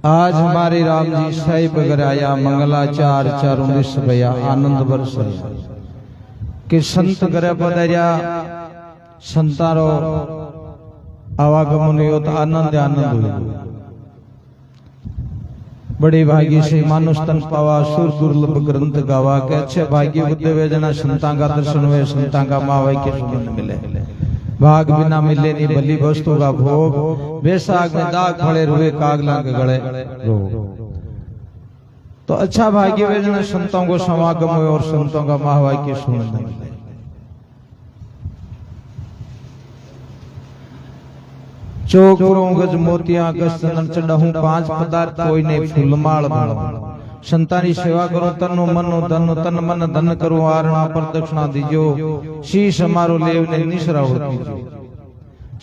आज हमारे राम जी साहिब घर आया मंगलाचार चारों दिश भया आनंद बरस कि संत घर पधारिया संतारो आवागमन हो तो आनंद आनंद हुई बड़े भाग्य से मानुष तन पावा सुर दुर्लभ ग्रंथ गावा के अच्छे भाग्य बुद्धे वे जना संता का दर्शन हुए संता का मावे के सुन मिले भाग बिना मिले नहीं भली वस्तु का भोग बेसाग में दाग फड़े रुए कागला के गले रोग तो अच्छा भाग्य वे जना संतों को समागम हुए और संतों का माहवाई के सुन मिले चौकरों गज मोतिया गस्तन चढ़हूं पांच पदार्थ कोई ने फूलमाल बनो संतानी सेवा करो तनो मनो धन तन मन धन करो आरणा प्रदक्षिणा दीजो शीश हमारो लेव ने निसराव कीजो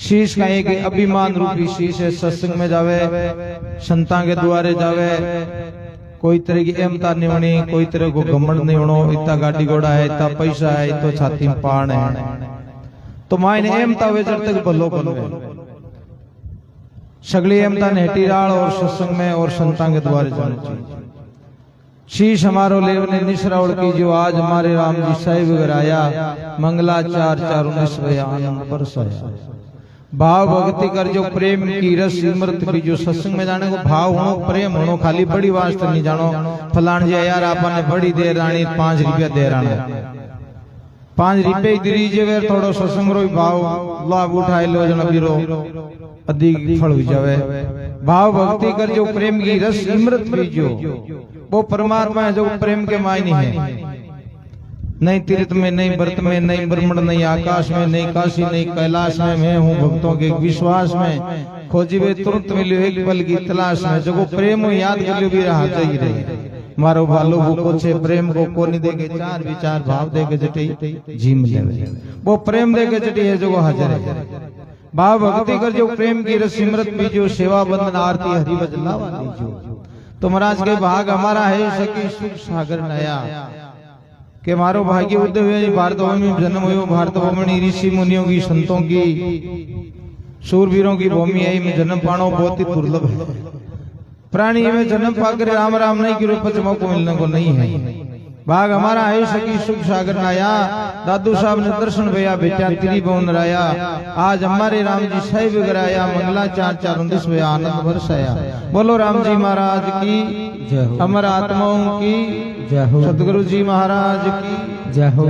शीश का एक अभिमान रूपी शीश है सत्संग में जावे संता के द्वारे जावे कोई तरह की एमता नहीं होनी कोई तरह को घमंड नहीं होनो इतना गाड़ी घोड़ा है इतना पैसा है तो छाती में पान है तो मायने एमता वे जब तक भलो बनवे सगली एमता नेटीराल और सत्संग में और संता के द्वारे जाना चाहिए शीश हमारो लेव ने निसरावल की जो आज हमारे राम जी साहिब घर आया मंगलाचार चारों आनंद बरसाया भाव भक्ति कर जो प्रेम की रस इमृत की जो सत्संग में जाने को भाव होनो प्रेम होनो खाली बड़ी वास्ते नहीं जानो फलान जी यार आपने बड़ी देर रानी 5 रुपया दे रानी 5 रुपये दीजिए वे थोड़ो सत्संग रो भाव लाभ उठाए लो जन बीरो अधिक फल हो जावे भाव भक्ति कर जो प्रेम की रस इमृत बीजो वो परमात्मा है जो प्रेम के मायने है नहीं तीर्थ में नहीं व्रत में नहीं ब्रह्मण नहीं आकाश में नहीं काशी नहीं कैलाश में मैं हूँ भक्तों के विश्वास में खोजी वे तुरंत मिलो एक पल की तलाश में जो प्रेम याद कर लो भी रहा चाहिए रही मारो भालो को छे प्रेम को कोनी देके चार विचार भाव देके जटी जीम ले वो प्रेम देके जटी है जो हाजिर है भाव भक्ति कर जो प्रेम की रस सिमरत बीजो सेवा बंदन आरती हरि भजन लावा दीजो तो महाराज के भाग हमारा है सकी सुख सागर नया के मारो भाग्य उदय हुए भारतभूमि में जन्म हुए भारतभूमि ऋषि मुनियों की संतों की शूरवीरों की भूमि है में जन्म पानो बहुत ही दुर्लभ है प्राणी में जन्म पाकर राम राम नहीं की रूप मौको मिलने को नहीं है भाग हमारा है सकी सुख सागर आया दादू साहब ने दर्शन भैया बेटा त्रिभुवन राया आज हमारे राम जी साहिब गराया मंगलाचार चारों दिश भैया आनंद बरसाया बोलो राम जी महाराज की अमर आत्माओं की जय हो सतगुरु जी महाराज की जय हो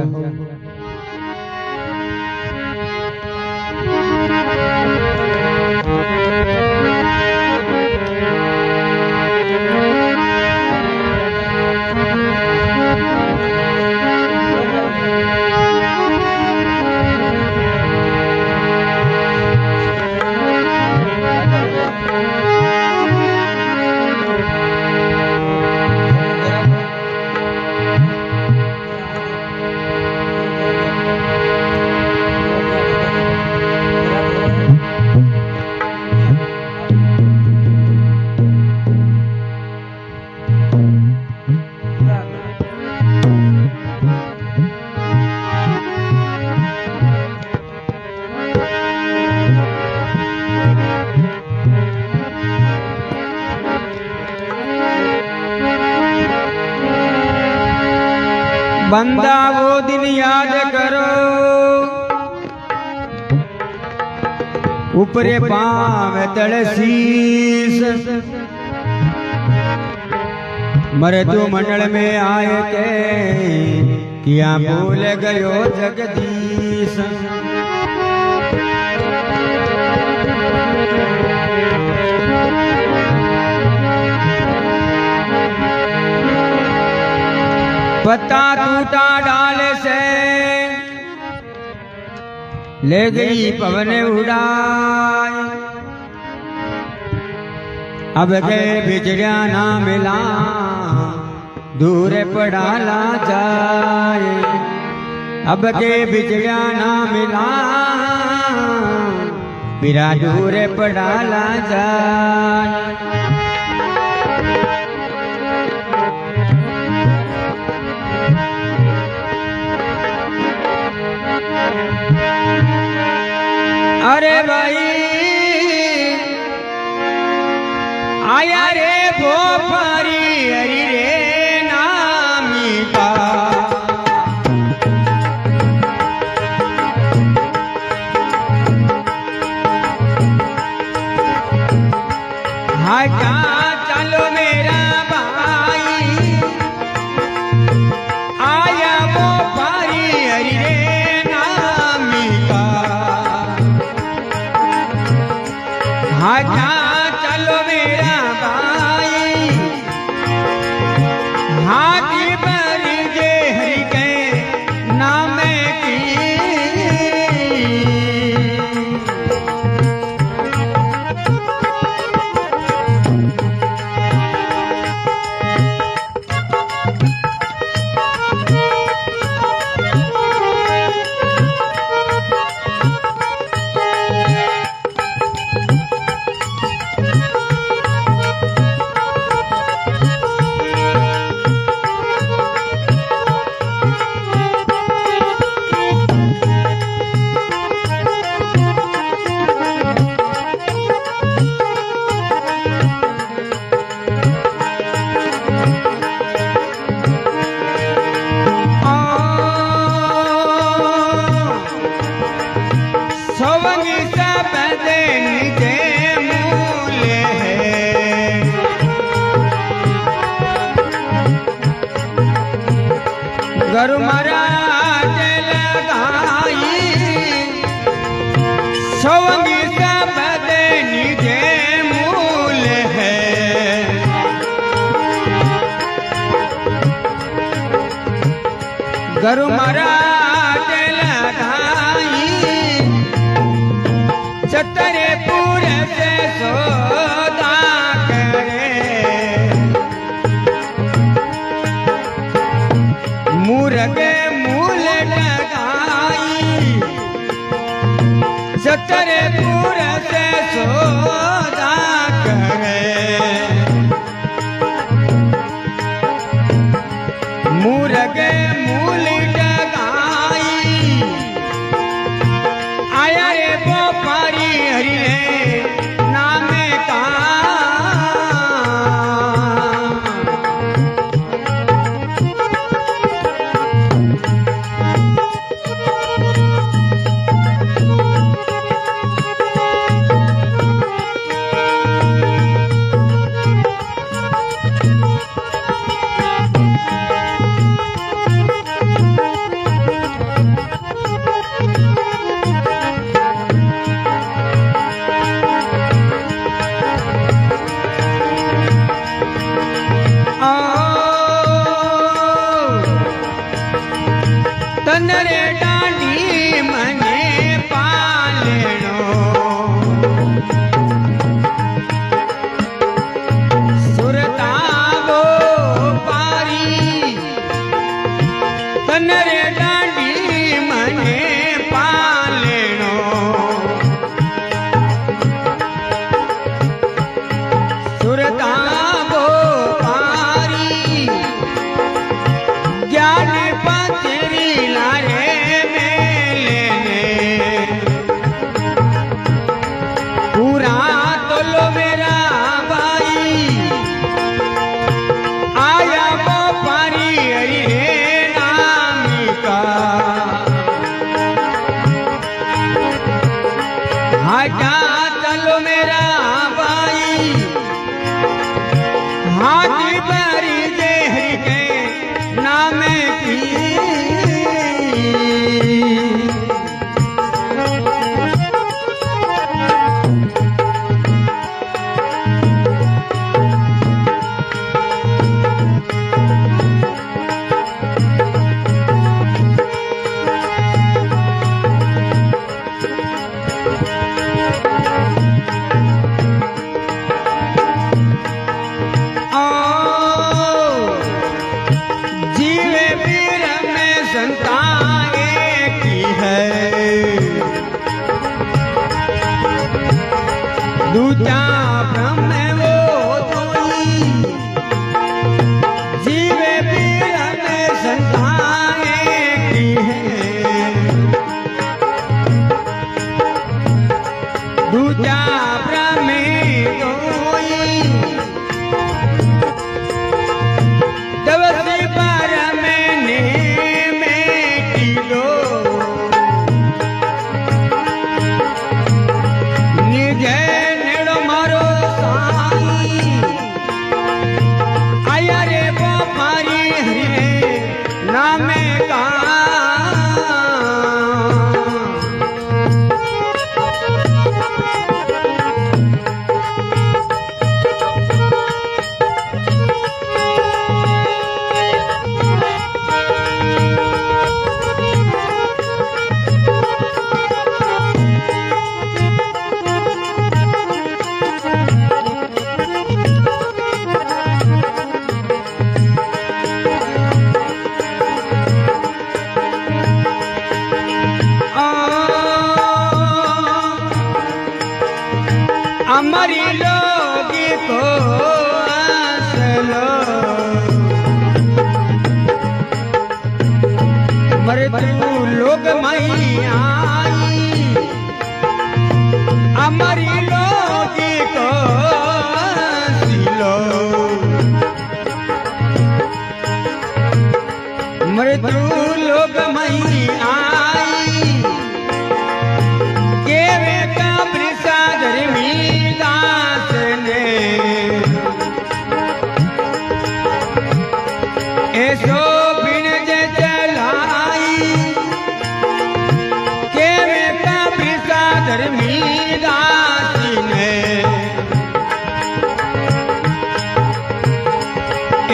बंदा वो दिन याद करो ऊपरे पाव तड़सीस मृत्यु मंडल में आए के किया भूल गयो जगदीश। पत्ता टूटा डाल से ले गई पवन उड़ाई अब के बिजड़िया ना मिला दूर पड़ाला जाए अब के बिजड़िया ना मिला मेरा दूर पड़ाला जाए। अरे भाई आया रे भोपारी हरी रे नामी का हटा चलो मेरा भाई आया भोपारी हरी रे नामी का हटा चलो मेरा भाई हाथी पर जे हरि के नाम की गुरु महाराज लगाई सोवंगी सब निजे मूल है गुरु महाराज लगाई छतरपुर से सौदा करे मुर्गे मूल लगाई छतरपुर से सौदा करे मुर्गे मूल लगाई आया रे भोपारी हरि रे नाम का तनरे डांडी मने पालेणो सुरतावो पारी तनरे डांडी मने पालेणो सुरतावो पारी ज्ञान पचरी लारे दूजा ब्रह्म वो जोई जीवे पीर में संताने की है दूजा ब्रह्म जोई दवसी पर मैंने मेटी दो निजे नेड़ो मारो साई आया रे बापारी हरे नामे का हमारी लोगी को असलो मृत्यु लोग मई आई हमारी लोगी को सिलो मृत्यु लोग मई आई केवे का प्रसाद मीदास ने ऐसो बिन जे चलाई केवे का प्रसाद मीदास ने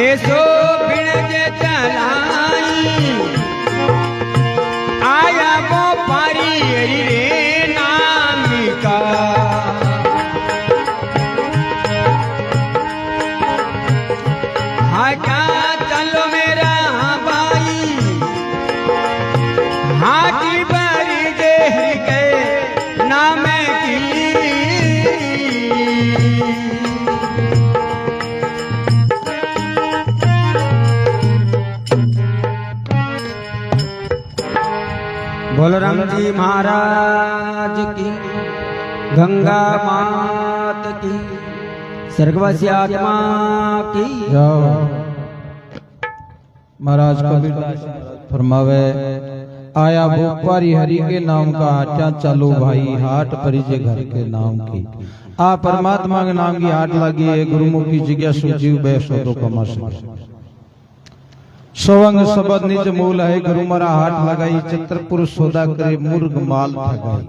ऐसो बिन जे चलाई आया वो पारी रे नामिका हाका चलो मेरा भाई हाथी बरी देह के नाम की बोलराम जी महाराज की गंगा मात की स्वर्गवासी आत्मा की जाओ महाराज कबीर फरमावे आया भोपारी हरि के नाम का हाटा चालो भाई हाट परिजे घर के नाम की आ परमात्मा के नाम की हाट लगी है गुरुमुखी जिज्ञासु जीव बैसो तो कमा सके सोवंग सबद निज मूल है गुरु मरा हाट लगाई चित्रपुर सौदा करे मुर्ग माल ठगाई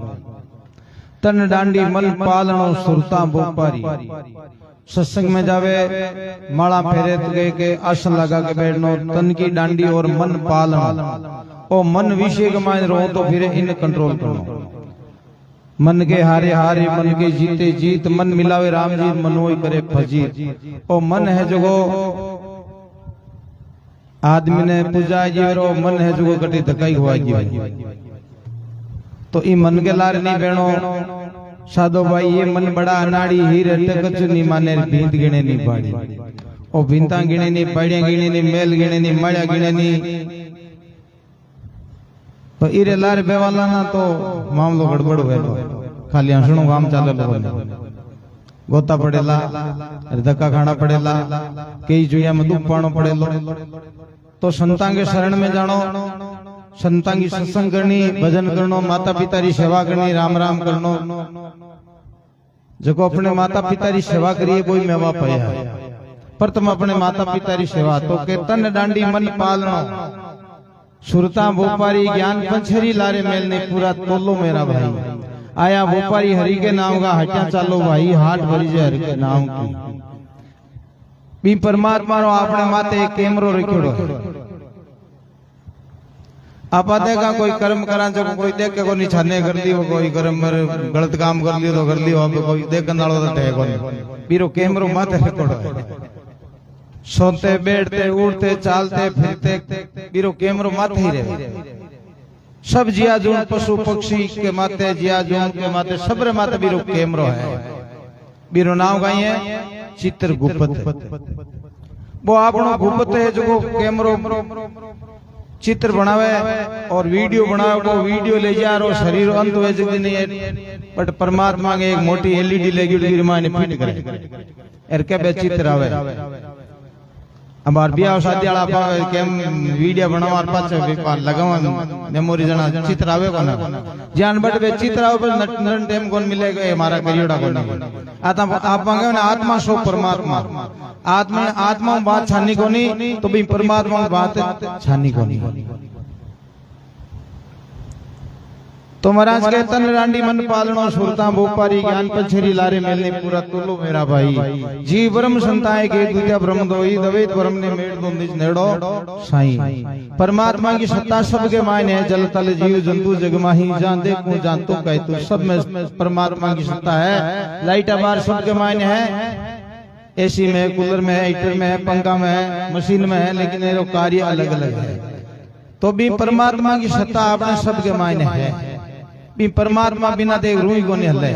तन डांडी मन पालनो सुरता भोपारी सत्संग में जावे माला फेरे गए के आसन लगा के बैठनो तन की डांडी और मन पालना ओ मन विषय कमाए रहो तो फिर इन कंट्रोल करो मन के हारे हारे मन के जीते जीत मन मिलावे राम जी मनोई करे फजीत ओ मन है जो आदमी ने पूजा जीवरो मन है जो कटी धकाई हुआ जीव तो ई मन के लार नहीं बेणो साधो भाई ये मन बड़ा अनाड़ी हीर टकच नहीं माने भींत गिने नहीं पाड़ी ओ भींता गिने नहीं पाड़िया गिने नहीं मेल गिने नहीं मड़ा गिने नहीं तो इरे लार बेवाला ना तो मामलो गड़बड़ हुए खाली हंसणो काम चाले लोगों गोता पड़ेला धक्का खाना पड़ेला कई जुया में दुख पानो पड़ेलो तो संतां के शरण में जानो संतां की सत्संग करनी भजन करनो माता पिता की सेवा करनी राम राम करनो जो अपने माता पिता की सेवा करिए कोई मेवा पाया पर तुम अपने माता पिता की सेवा तो के तन डांडी मन पालनो सुरता भोपारी ज्ञान पंचहरी लारे मेल ने पूरा तोलो मेरा भाई आया भोपारी हरि के नाम का हटा चालो भाई हाट भरी जे हरि के नाम की बी परमात्मा रो आपने माते एक कैमरो रखियो आप देखा कोई कर्म करा जो कोई देख के को निछाने कर दियो कोई कर्म गलत काम कर लियो तो कर लियो अब कोई देखन वालो तो है कोई बीरो कैमरो माथे रिकॉर्ड सोते बैठते उठते चालते फिरते बीरो कैमरो माथे ही रहे सब जिया जून पशु पक्षी के माते जिया जून के माते सबरे माते बीरो कैमरो है बीरो नाम कहीं है चित्रगुप्त। वो आपनो गुप्त है जो कैमरो चित्र बनावे और वीडियो बनावे, वो वीडियो ले जा रो शरीर अंत वे जगह नहीं है, बट परमात्मा के एक मोटी एलईडी लगी उड़ी माने फिट करे एर के बे चित्र आवे। हमार बियाह शादी वाला कैम वीडियो बनावार पाछे लगावा मेमोरी जना चित्र आवे कोना जान बट बे चित्र आवे पर नरन टाइम कोन मिलेगा हमारा करियोड़ा कोन आता आप मांगे ना आत्मा सो परमात्मा आत्मा आत्मा बात छानी कोनी तो भी परमात्मा बात छानी कोनी। तो महाराज के तन रांडी मन पालनो सुरता भोपारी ज्ञान पछरी लारे मेलने पूरा तुलो मेरा भाई जी ब्रह्म संताए के दूजा ब्रह्म दोई दवेद ब्रह्म ने मेड़ दो निज नेड़ो साईं। परमात्मा की सत्ता सबके मायने है, जल तल जीव जंतु जग माही जान देखो जान तो कह तू सब में परमात्मा की सत्ता है। लाइट बार सबके मायने है, एसी में कूलर में हीटर में पंखा में मशीन में है, लेकिन ये कार्य अलग अलग है। तो भी परमात्मा की सत्ता अपने सबके मायने है, भी परमात्मा बिना देख रूही को नहीं हले।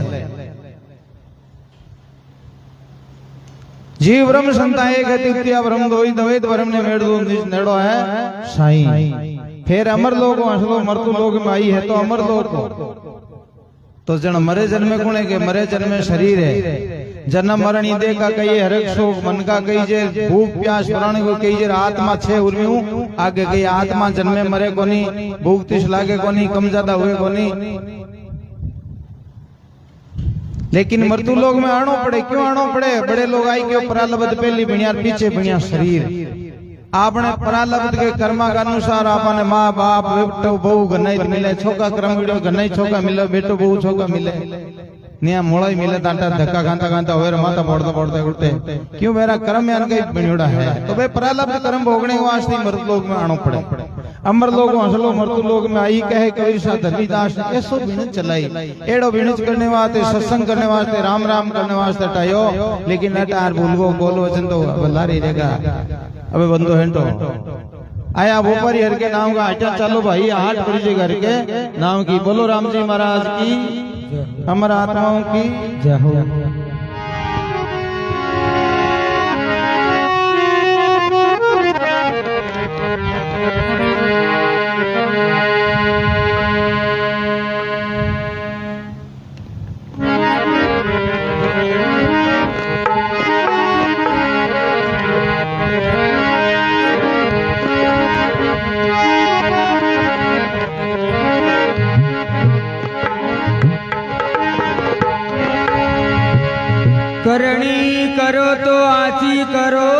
जीव ब्रह्म संता एक है, द्वितीय ब्रह्म दोई द्वैत ब्रह्म ने मेड़ दो निज नेड़ो है साईं। फिर अमर लोग हंसलो मरतु लोग में आई है, तो अमर लोग तो जन मरे जन्मे गुणे के मरे जन्मे शरीर है, जन्म मरण दे का कही हरक शोक मन का कही जे भूख प्यास प्राणी को कही जे आत्मा छे उर्मियों आगे कही आत्मा जन्मे मरे कोनी भूख तिस लागे कोनी कम ज्यादा हुए कोनी। लेकिन मृत्यु लोग में आनो पड़े, क्यों आनो पड़े? बड़े लोग आई के प्रारब्ध पहली बिनिया पीछे बिनिया शरीर आपने प्रारब्ध के कर्मा के अनुसार आपने माँ बाप बेटो बहू गन्नाई मिले, छोका क्रम वीडियो गन्नाई छोका मिले, बेटो बहू छोका मिले, निया मोड़ा ही मिले, डांटा धक्का खांता खांता होए माता पड़ता पड़ते उठते, क्यों मेरा कर्म यान कहीं बनियोड़ा है। तो भाई प्रारब्ध कर्म भोगने के वास्ते मृत लोग में आनो पड़े। अमर लोग हंसलो मृत्यु लोग में आई कहे कबीर सा धर्मीदास ऐसो बिनच चलाई एड़ो बिनच करने वास्ते सत्संग करने वास्ते राम राम करने वास्ते टायो, लेकिन नटार भूलगो बोल वचन तो बल्लारी रहेगा। अबे बंदो हेंटो आया भोपारी हर के नाम का हटा चलो भाई हाट परिचय घर के नाम की बोलो राम जी महाराज की अमर आत्माओं की जय हो। करनी करो तो आची करो,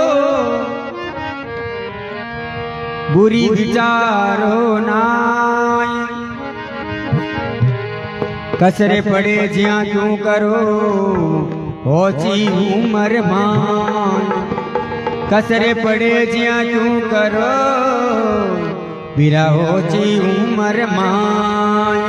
बुरी विचारो नाय, कसरे पड़े ज्या क्यों करो होची उमर मान, कसरे पड़े ज्या क्यों करो बिरा होची उमर मान।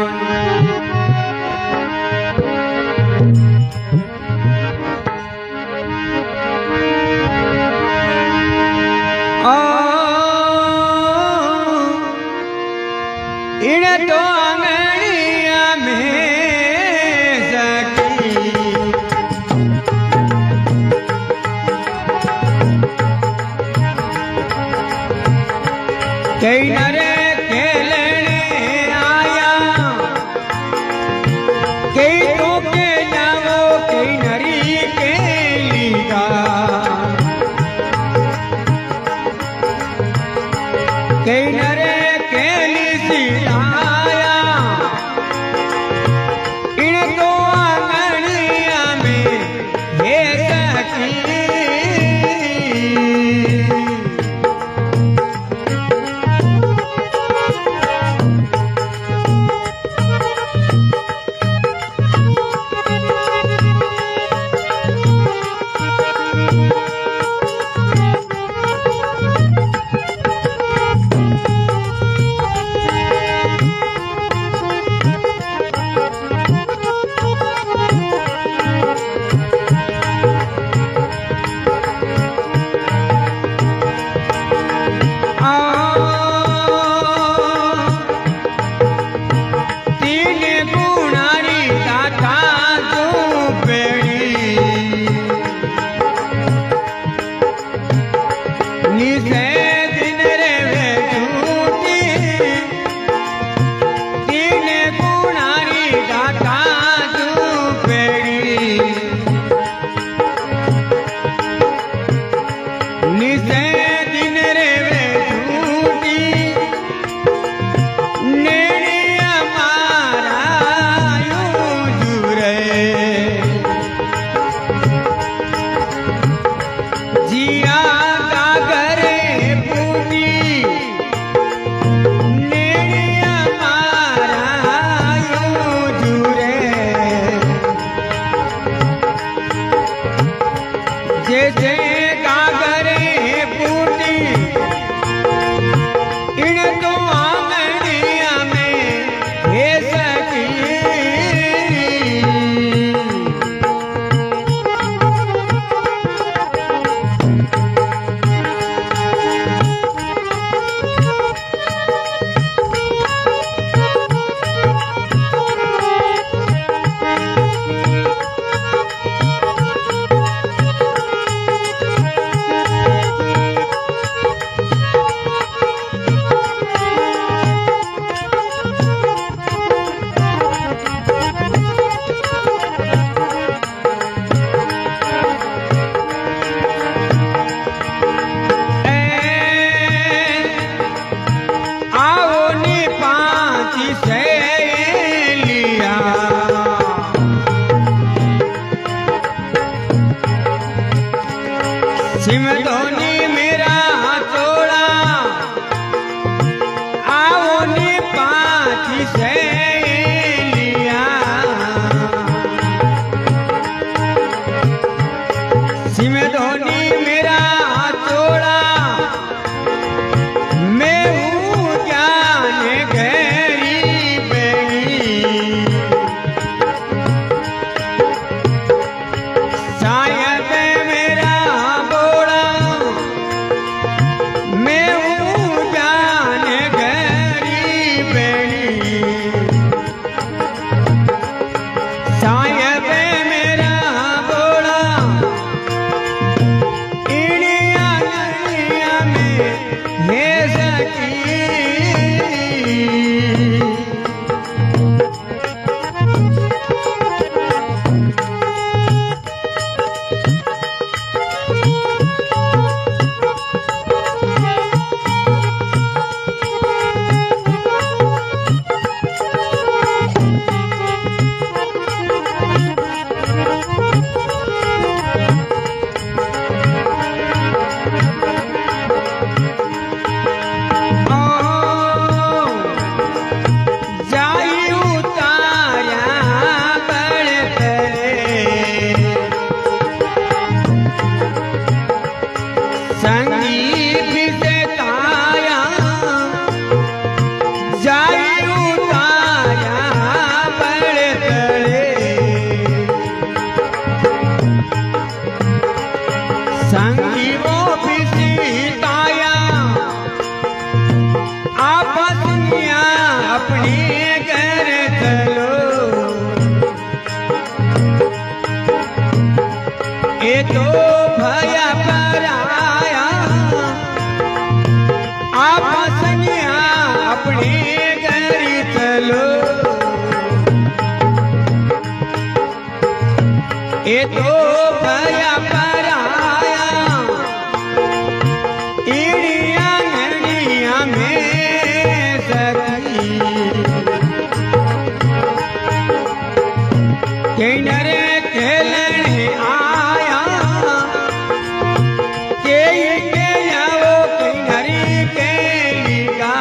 इन्हें तो आंगनिया में सकी कई नरे खेलने आया, कई तो के जाओ कई नरी के लीगा, कई नरे केली सिलाया, इन तो आंगनिया में ये सकी अपने घर चलो ये तो भया पराया आप सनिया अपने घर चलो ये तो भया पराया ईड़िया नड़िया में सकी किनरे खेलने आया के जाओ किनरी के लिगा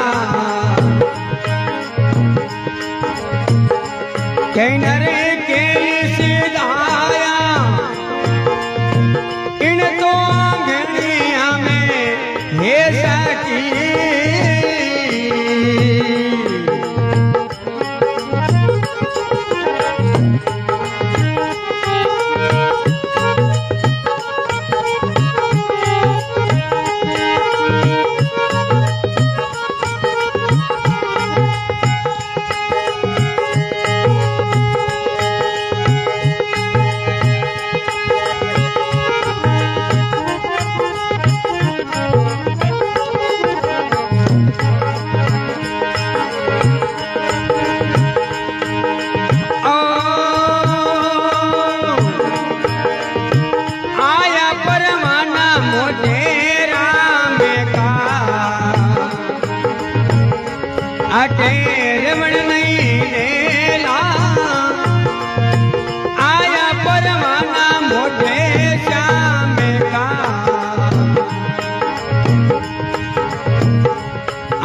किनरे के सिधाया इन तो आंगनिया में हे सकी आया परमाना मोटेरा में का अटे रमण नहीं लेला आया परमाना मोटे श्याम का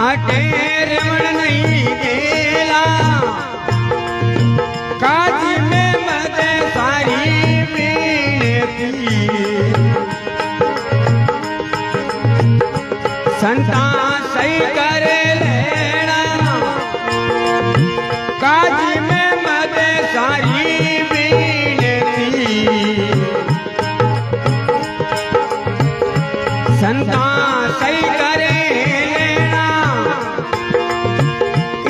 अटे रमण नहीं लेला काज में मत सारी बीनती संता सही कर लेना काज में मत सारी बीनती संता सही कर लेना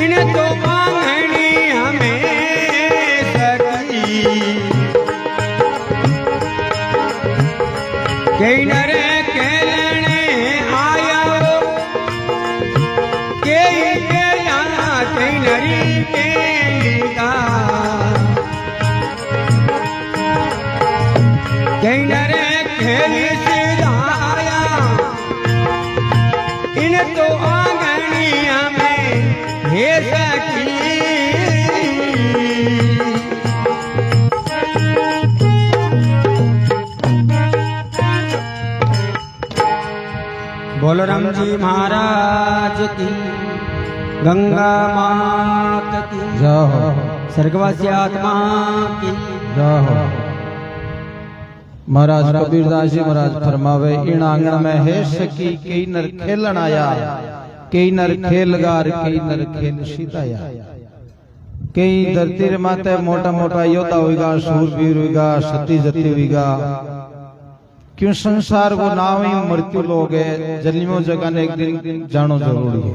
इन तो मांगनी हमें किनर खेलने आया के जाना किनरी के लिगा किनर खेल सिधाया इन तो आंगनिया में हे सखी बोलो राम जी महाराज की गंगा मात की जय हो स्वर्गवासी आत्मा की जय हो। महाराज कबीरदास जी महाराज फरमावे इन आंगन में है सकी कई नर खेलन आया कई नर खेलगार कई नर खेल सीताया कई धरती माते मोटा मोटा योद्धा होगा सूरवीर होगा सती जती होगा क्यों संसार को नाम ही मृत्यु लोग है जन्मों जगह ने एक दिन जानो जरूरी है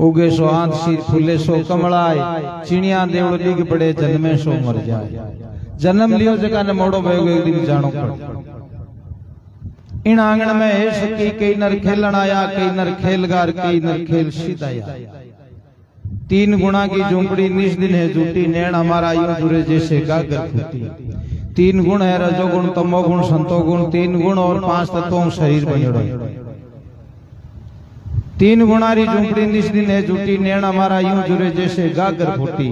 उगे सो आंत सिर फूले सो कमलाए चिड़िया देवड़ दिग पड़े जन्मे सो मर जाए जन्म लियो जगह ने मोड़ो बेगो एक दिन जानो पड़े इन आंगन में है सकी कई नर खेलन आया कई नर खेलगार कई नर खेल सीताया तीन गुणा की झुंपड़ी निज दिन है झूठी नैण हमारा यूं जुरे जैसे गागर फूटी तीन गुण है रजोगुण तमोगुण संतोगुण तीन गुण और 5 तत्वों शरीर बनेड़ो तीन गुणारी झुंपड़ी निज दिन है झूठी नैण हमारा यूं जुरे जैसे गागर फूटी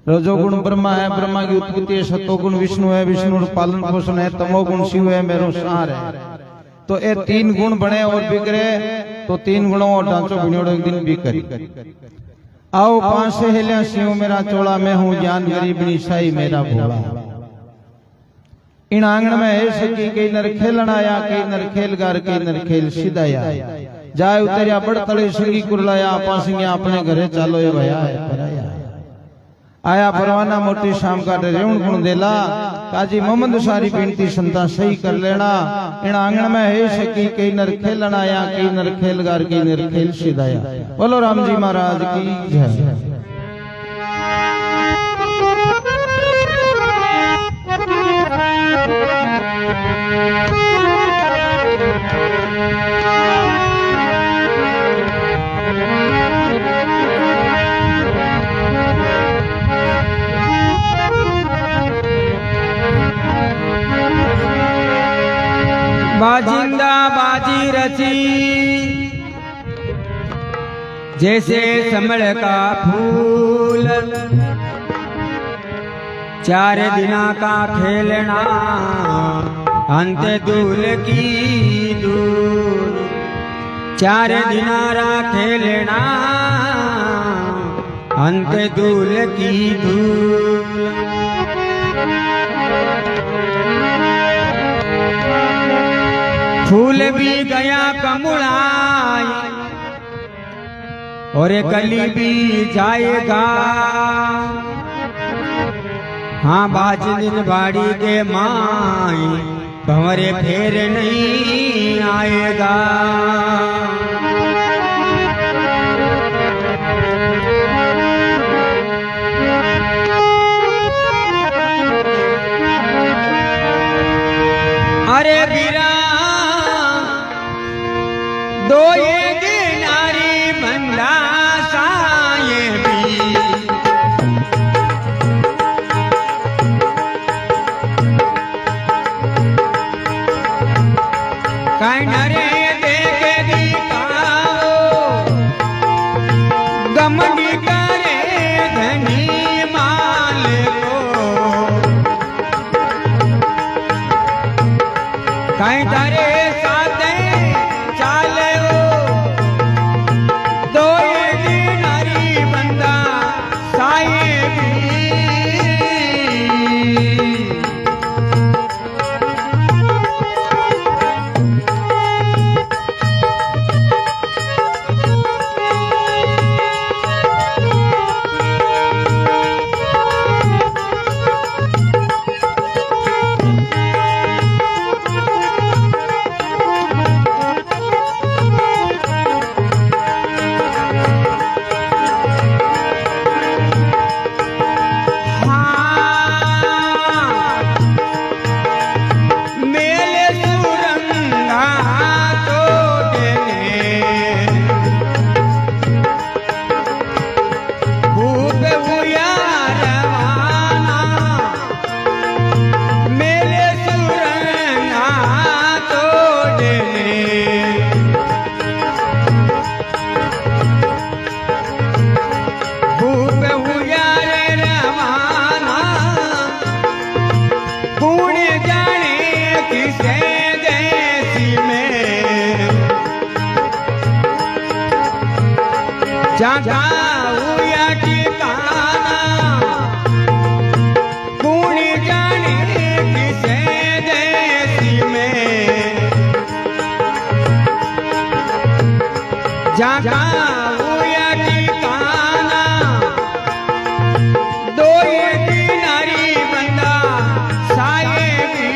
रजोगुण ब्रह्मा है ब्रह्मा की उत्पत्ति है सतोगुण विष्णु है विष्णु पालन पोषण है तमोगुण शिव है मेरो सार है तो ये तीन गुण बने और बिगड़े तो तीन गुणों और ढांचो बनेड़ो एक दिन बिगड़ी आओ 5 सहेलियां सिंह मेरा चोला मैं हूं ज्ञान गरीबनी साई मेरा भोला इन आंगन में है सकी कई नर खेलन आया कई नर खेलगार कई नर खेल सीधाया जाए उतरिया बड़ तले संगी कुरलाया पासिंगिया अपने घरे चालो ये भया है पराया आया परवाना मोटी शाम का रेवण गुण देला काजी मोहम्मद सारी बिनती संता सही कर लेना इन आंगन में है सकी कई नर खेलन आया कई नर खेलगार कई नर खेल सिधाया। बोलो राम जी महाराज की जय। बाजिंदा बाजी रची जैसे समड़ का फूल, 4 दिना का खेलना अंत दूल की दूल, 4 दिनारा खेलना अंत दूल की दूल। फूल भी गया कमुड़ाई और कली भी जाएगा, हाँ बाज दिन बाड़ी के माई भंवरे फेर नहीं आएगा। अरे बीरा दो ये नारी बंदा साये भी, कहीं नरे देखे दिखाओ गमनी करे धनी माल को, कहीं तारे साथे चाले दो ये नारी बंदा साये भी। जगाऊया ठिकाना कूड़ी जाने किसे देसी में, जगाऊया ठिकाना दो ये नारी बंदा साये भी।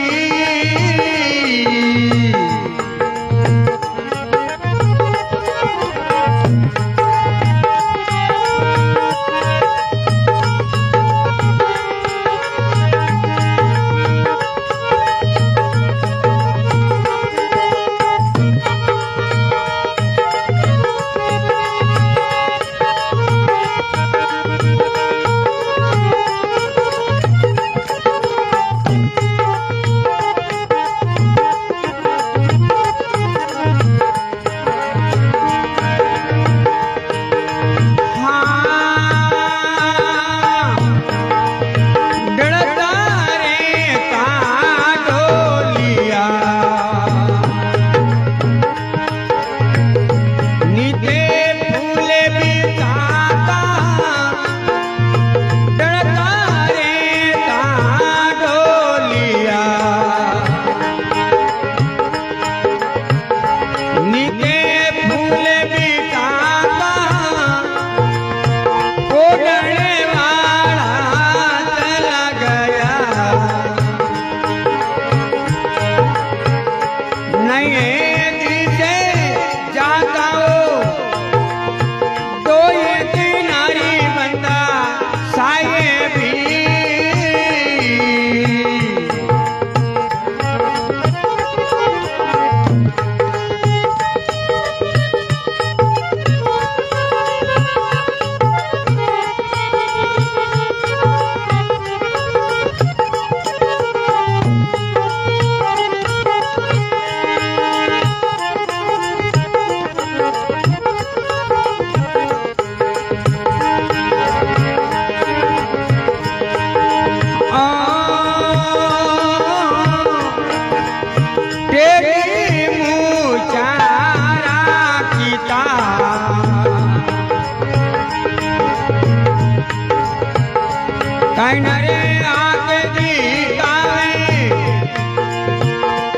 काई नरे आके दिखावे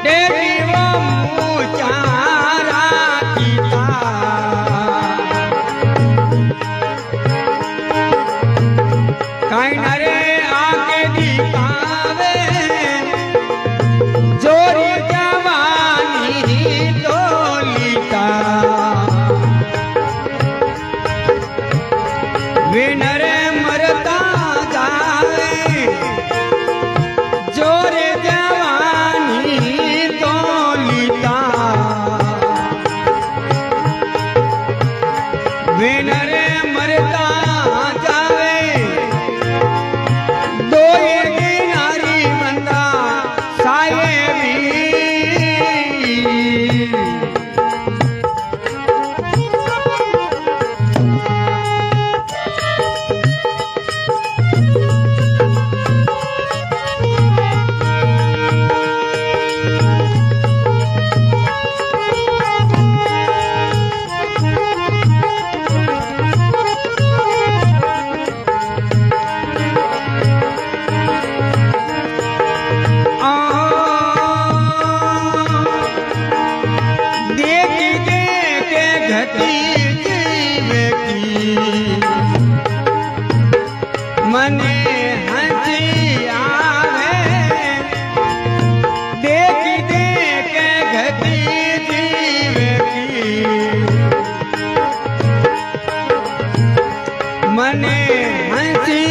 तेरी वो मुचारा कीता काई नरे आके दिखावे जोरी जवानी तो लीता वे नरे मरता जावे जोरे जवानी तो लीता वे नरे मरता जावे दो ये नारी बंदा साये भी मने हंसी आवे देख देख घटी जीवे की मने हंसी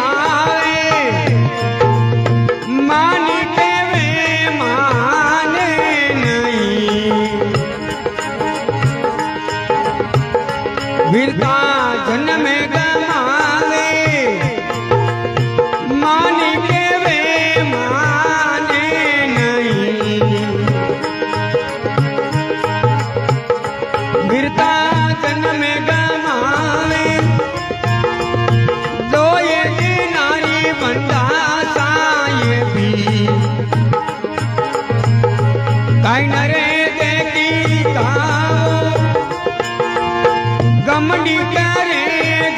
आवे मान के वे माने नहीं वीरता जन्म गमावे मान के वे माने नहीं वीरता जन्म गमावे दो ये नारी बंदा साये भी काई नरे देखी गमडी करे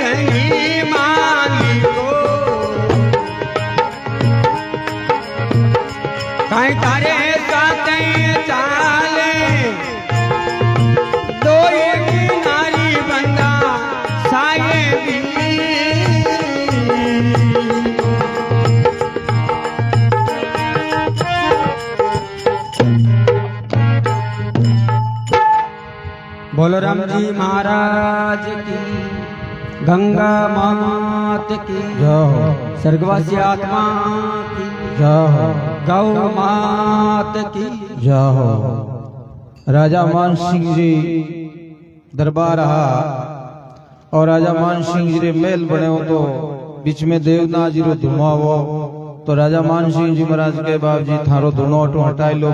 घनी माली को काई तारे साथे चाले दो एक नारी बंदा साये भी बोलो राम जी महाराज की गंगा मात की जय हो स्वर्गवासी आत्मा की जय हो गौ मात की जय हो। राजा मान सिंह जी दरबार रहा और राजा मान सिंह जी रे मेल बने हो तो बीच में देवनाथ जी रो धुआं वो तो राजा मान सिंह जी महाराज के बाप जी थारो धुनो हटाई लो।